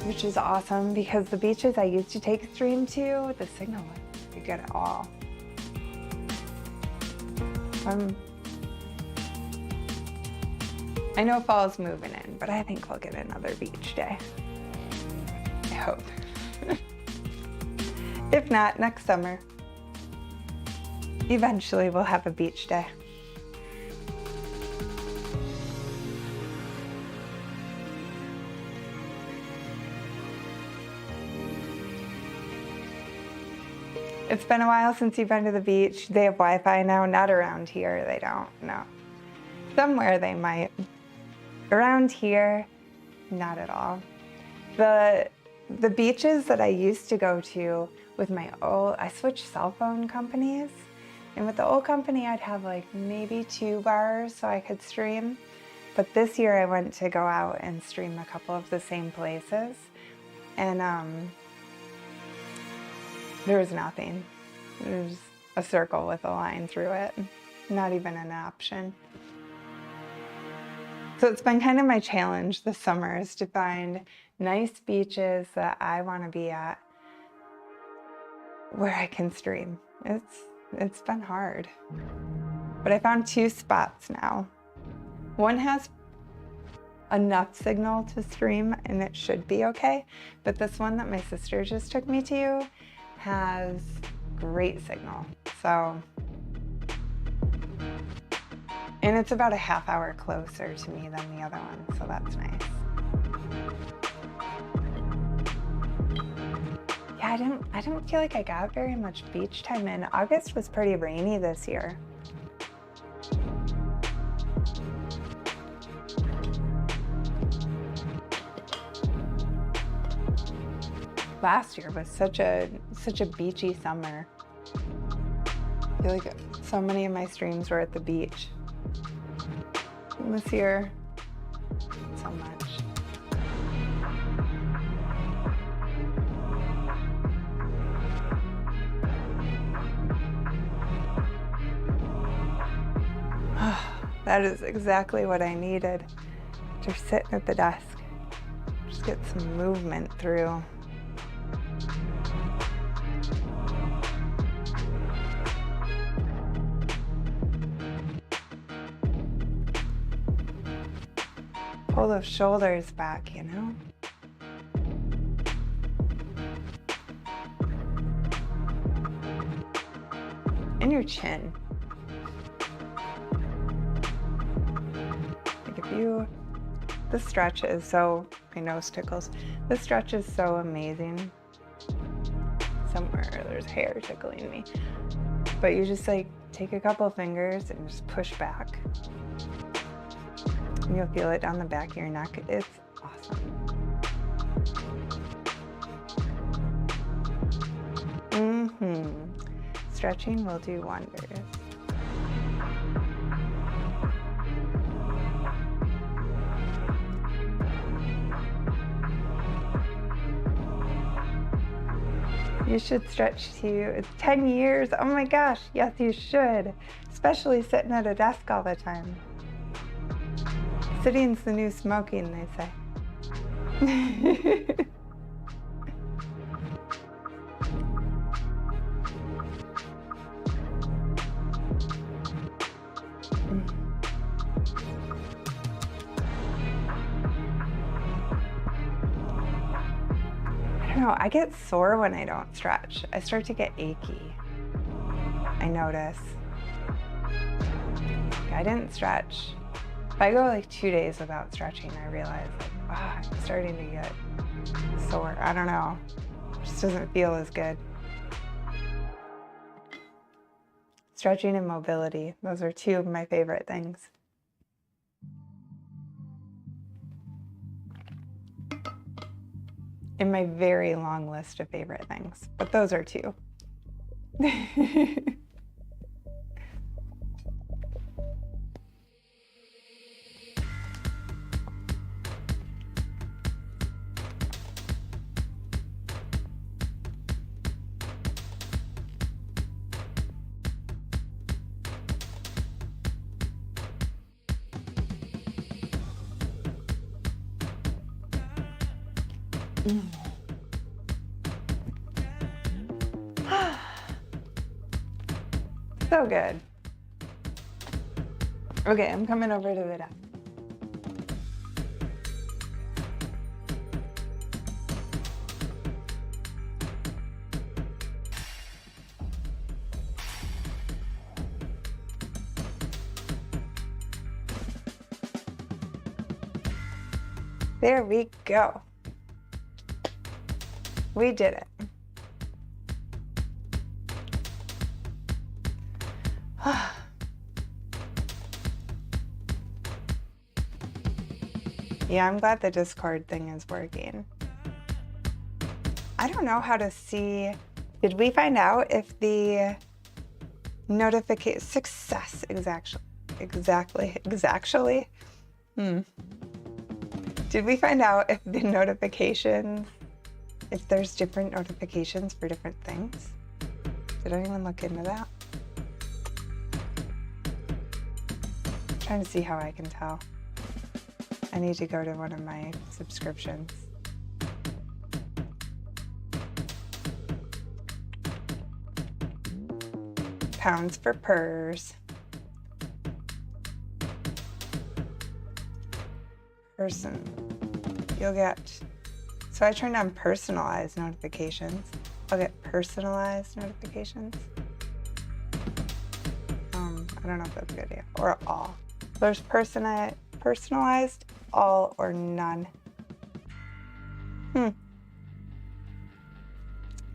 which is awesome because the beaches I used to take stream to, the signal wasn't very good at all. I know fall's moving in, but I think we'll get another beach day. I hope. If not, next summer. Eventually we'll have a beach day. It's been a while since you've been to the beach. They have Wi-Fi now, not around here, they don't, no. Somewhere they might. Around here, not at all. The beaches that I used to go to with my old, I switched cell phone companies. And with the old company, I'd have like maybe 2 bars so I could stream. But this year I went to go out and stream a couple of the same places. And there was nothing. There's a circle with a line through it. Not even an option. So it's been kind of my challenge this summer is to find nice beaches that I want to be at where I can stream. It's been hard. But I found 2 spots now. One has enough signal to stream and it should be okay. But this one that my sister just took me to has great signal. So, and it's about a half hour closer to me than the other one, so that's nice. Yeah, I don't feel like I got very much beach time in. August was pretty rainy this year. Last year was such a beachy summer. I feel like so many of my streams were at the beach. And this year, not so much. That is exactly what I needed. Just sitting at the desk. Just get some movement through. Pull those shoulders back, you know? and your chin. Like if you, this stretch is so, my nose tickles. This stretch is so amazing. Somewhere there's hair tickling me. But you just like take a couple fingers and just push back. And you'll feel it down the back of your neck. It's awesome. Stretching will do wonders. You should stretch to you. It's 10 years. Oh my gosh. Yes, you should. Especially sitting at a desk all the time. Sitting's the new smoking, they say. I don't know, I get sore when I don't stretch. I start to get achy. I notice. I didn't stretch. If I go like 2 days without stretching, I realize like, I'm starting to get sore. I don't know. It just doesn't feel as good. Stretching and mobility, those are two of my favorite things. In my very long list of favorite things, but those are two. So good. Okay, I'm coming over to the desk. There we go. We did it. Yeah, I'm glad the Discord thing is working. I don't know how to see. Did we find out if the notification success exactly? Did we find out if the notifications, if there's different notifications for different things? Did anyone look into that? I'm trying to see how I can tell. I need to go to one of my subscriptions. Pounds for purrs. Person. You'll get, so I turned on personalized notifications. I'll get personalized notifications. I don't know if that's a good idea. Or all. There's personalized, all, or none. I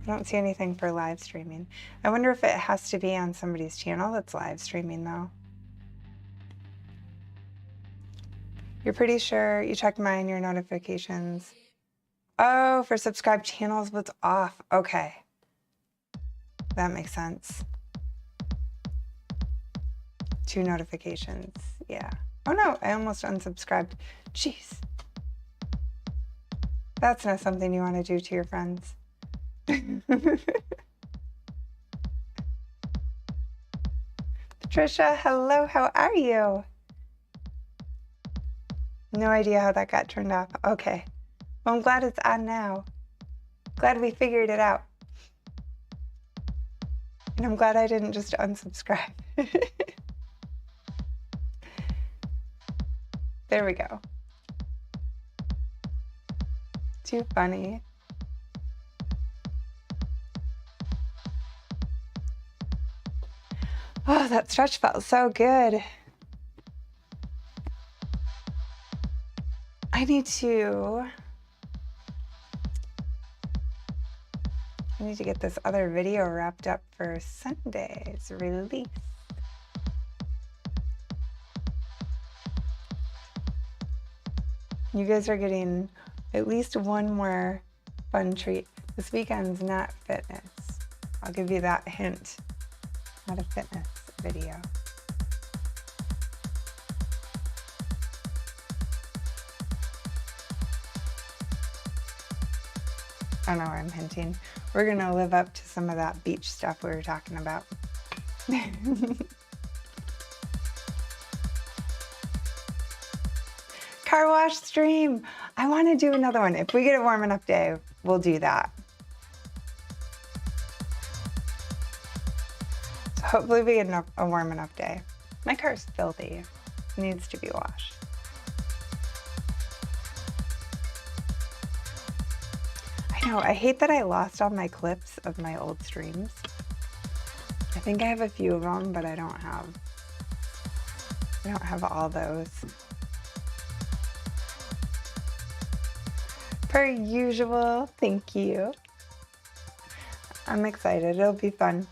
don't see anything for live streaming. I wonder if it has to be on somebody's channel that's live streaming though. You're pretty sure you checked your notifications. Oh, for subscribed channels, what's off? Okay. That makes sense. 2 notifications, yeah. Oh no, I almost unsubscribed. Jeez. That's not something you want to do to your friends. Patricia, hello, how are you? No idea how that got turned off. Okay. Well, I'm glad it's on now. Glad we figured it out. And I'm glad I didn't just unsubscribe. There we go. Too funny. Oh, that stretch felt so good. I need to get this other video wrapped up for Sunday's release. You guys are getting at least one more fun treat. This weekend's not fitness. I'll give you that hint. Not a fitness video. I don't know where I'm hinting. We're gonna live up to some of that beach stuff we were talking about. Car wash stream. I want to do another one. If we get a warm enough day, we'll do that. So hopefully we get a warm enough day. My car's filthy. It needs to be washed. I know, I hate that I lost all my clips of my old streams. I think I have a few of them, but I don't have all those. Per usual, thank you. I'm excited, it'll be fun.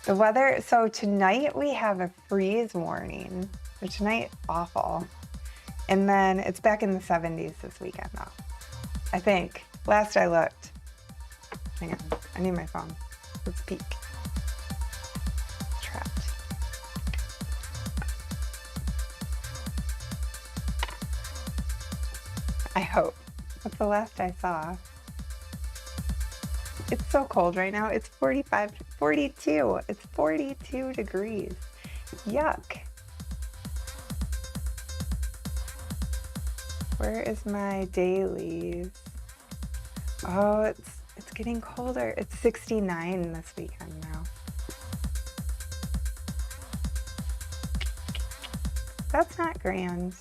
The weather, so tonight we have a freeze warning. So tonight, awful. And then it's back in the 70s this weekend though. I think, last I looked. Hang on, I need my phone. Let's peek. Trapped. I hope. That's the last I saw. It's so cold right now. It's 42. It's 42 degrees. Yuck. Where is my dailies? Oh, it's getting colder. It's 69 this weekend now. That's not grand.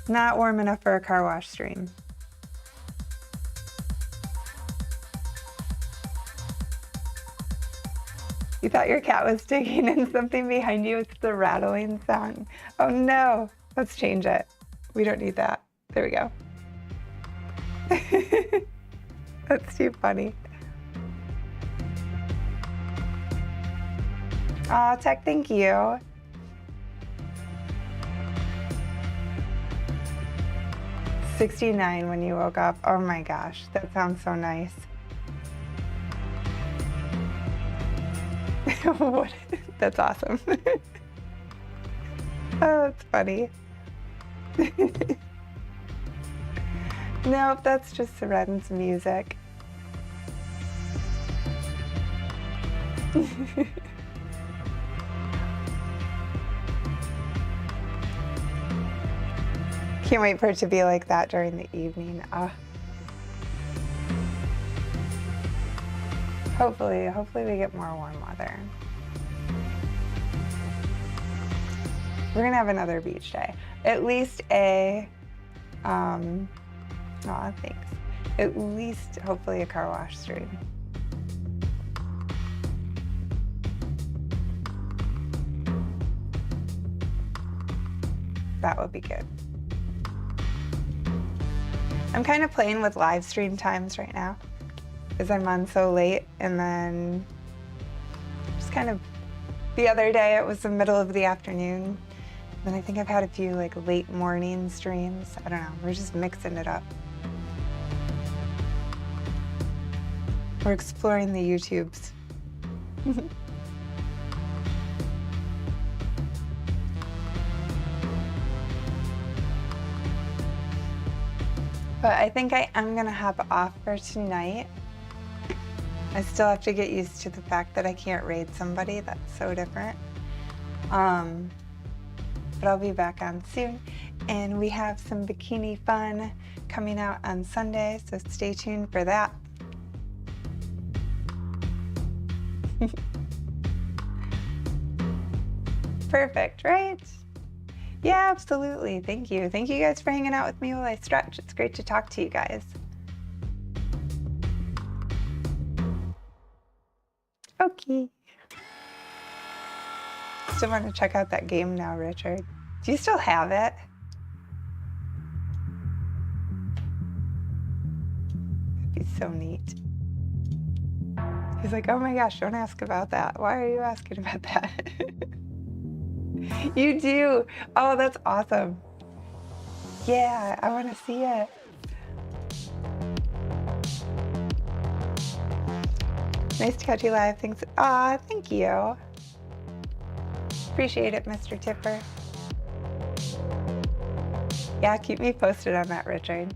Not warm enough for a car wash stream. You thought your cat was digging in something behind you. It's the rattling sound. Oh no, let's change it. We don't need that. There we go. That's too funny. Aw, Tech, thank you. $69 when you woke up. Oh my gosh, that sounds so nice. What? That's awesome. Oh, that's funny. Nope, that's just Sirene's music. Can't wait for it to be like that during the evening. Hopefully we get more warm weather. We're gonna have another beach day. At least thanks. At least, hopefully, a car wash stream. That would be good. I'm kind of playing with live stream times right now, because I'm on so late, and then just kind of, the other day it was the middle of the afternoon, then I think I've had a few like late morning streams. I don't know, we're just mixing it up. We're exploring the YouTubes. But I think I am gonna hop off for tonight. I still have to get used to the fact that I can't raid somebody. That's so different. But I'll be back on soon. And we have some bikini fun coming out on Sunday, so stay tuned for that. Perfect, right? Yeah, absolutely. Thank you. Thank you guys for hanging out with me while I stretch. It's great to talk to you guys. Okay. Still want to check out that game now, Richard. Do you still have it? It'd be so neat. He's like, oh my gosh, don't ask about that. Why are you asking about that? You do. Oh, that's awesome. Yeah, I want to see it. Nice to catch you live. Thanks. Aw, thank you. Appreciate it, Mr. Tipper. Yeah, keep me posted on that, Richard.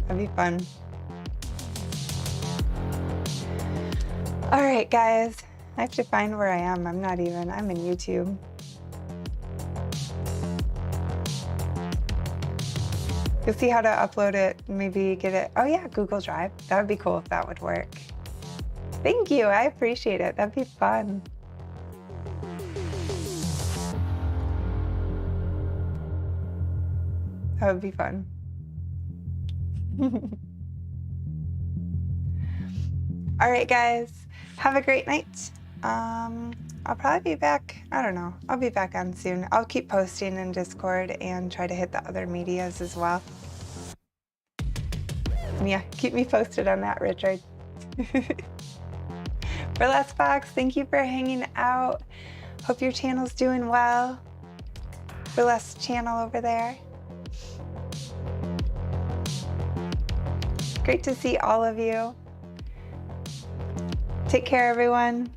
That'd be fun. All right, guys. I have to find where I am. I'm in YouTube. You'll see how to upload it, maybe get it. Oh yeah, Google Drive. That would be cool if that would work. Thank you, I appreciate it. That'd be fun. That would be fun. All right, guys, have a great night. I'll probably be back, I don't know, I'll be back on soon. I'll keep posting in Discord and try to hit the other medias as well. Yeah, keep me posted on that, Richard. Burlesque Fox, thank you for hanging out. Hope your channel's doing well. Burlesque channel over there. Great to see all of you. Take care, everyone.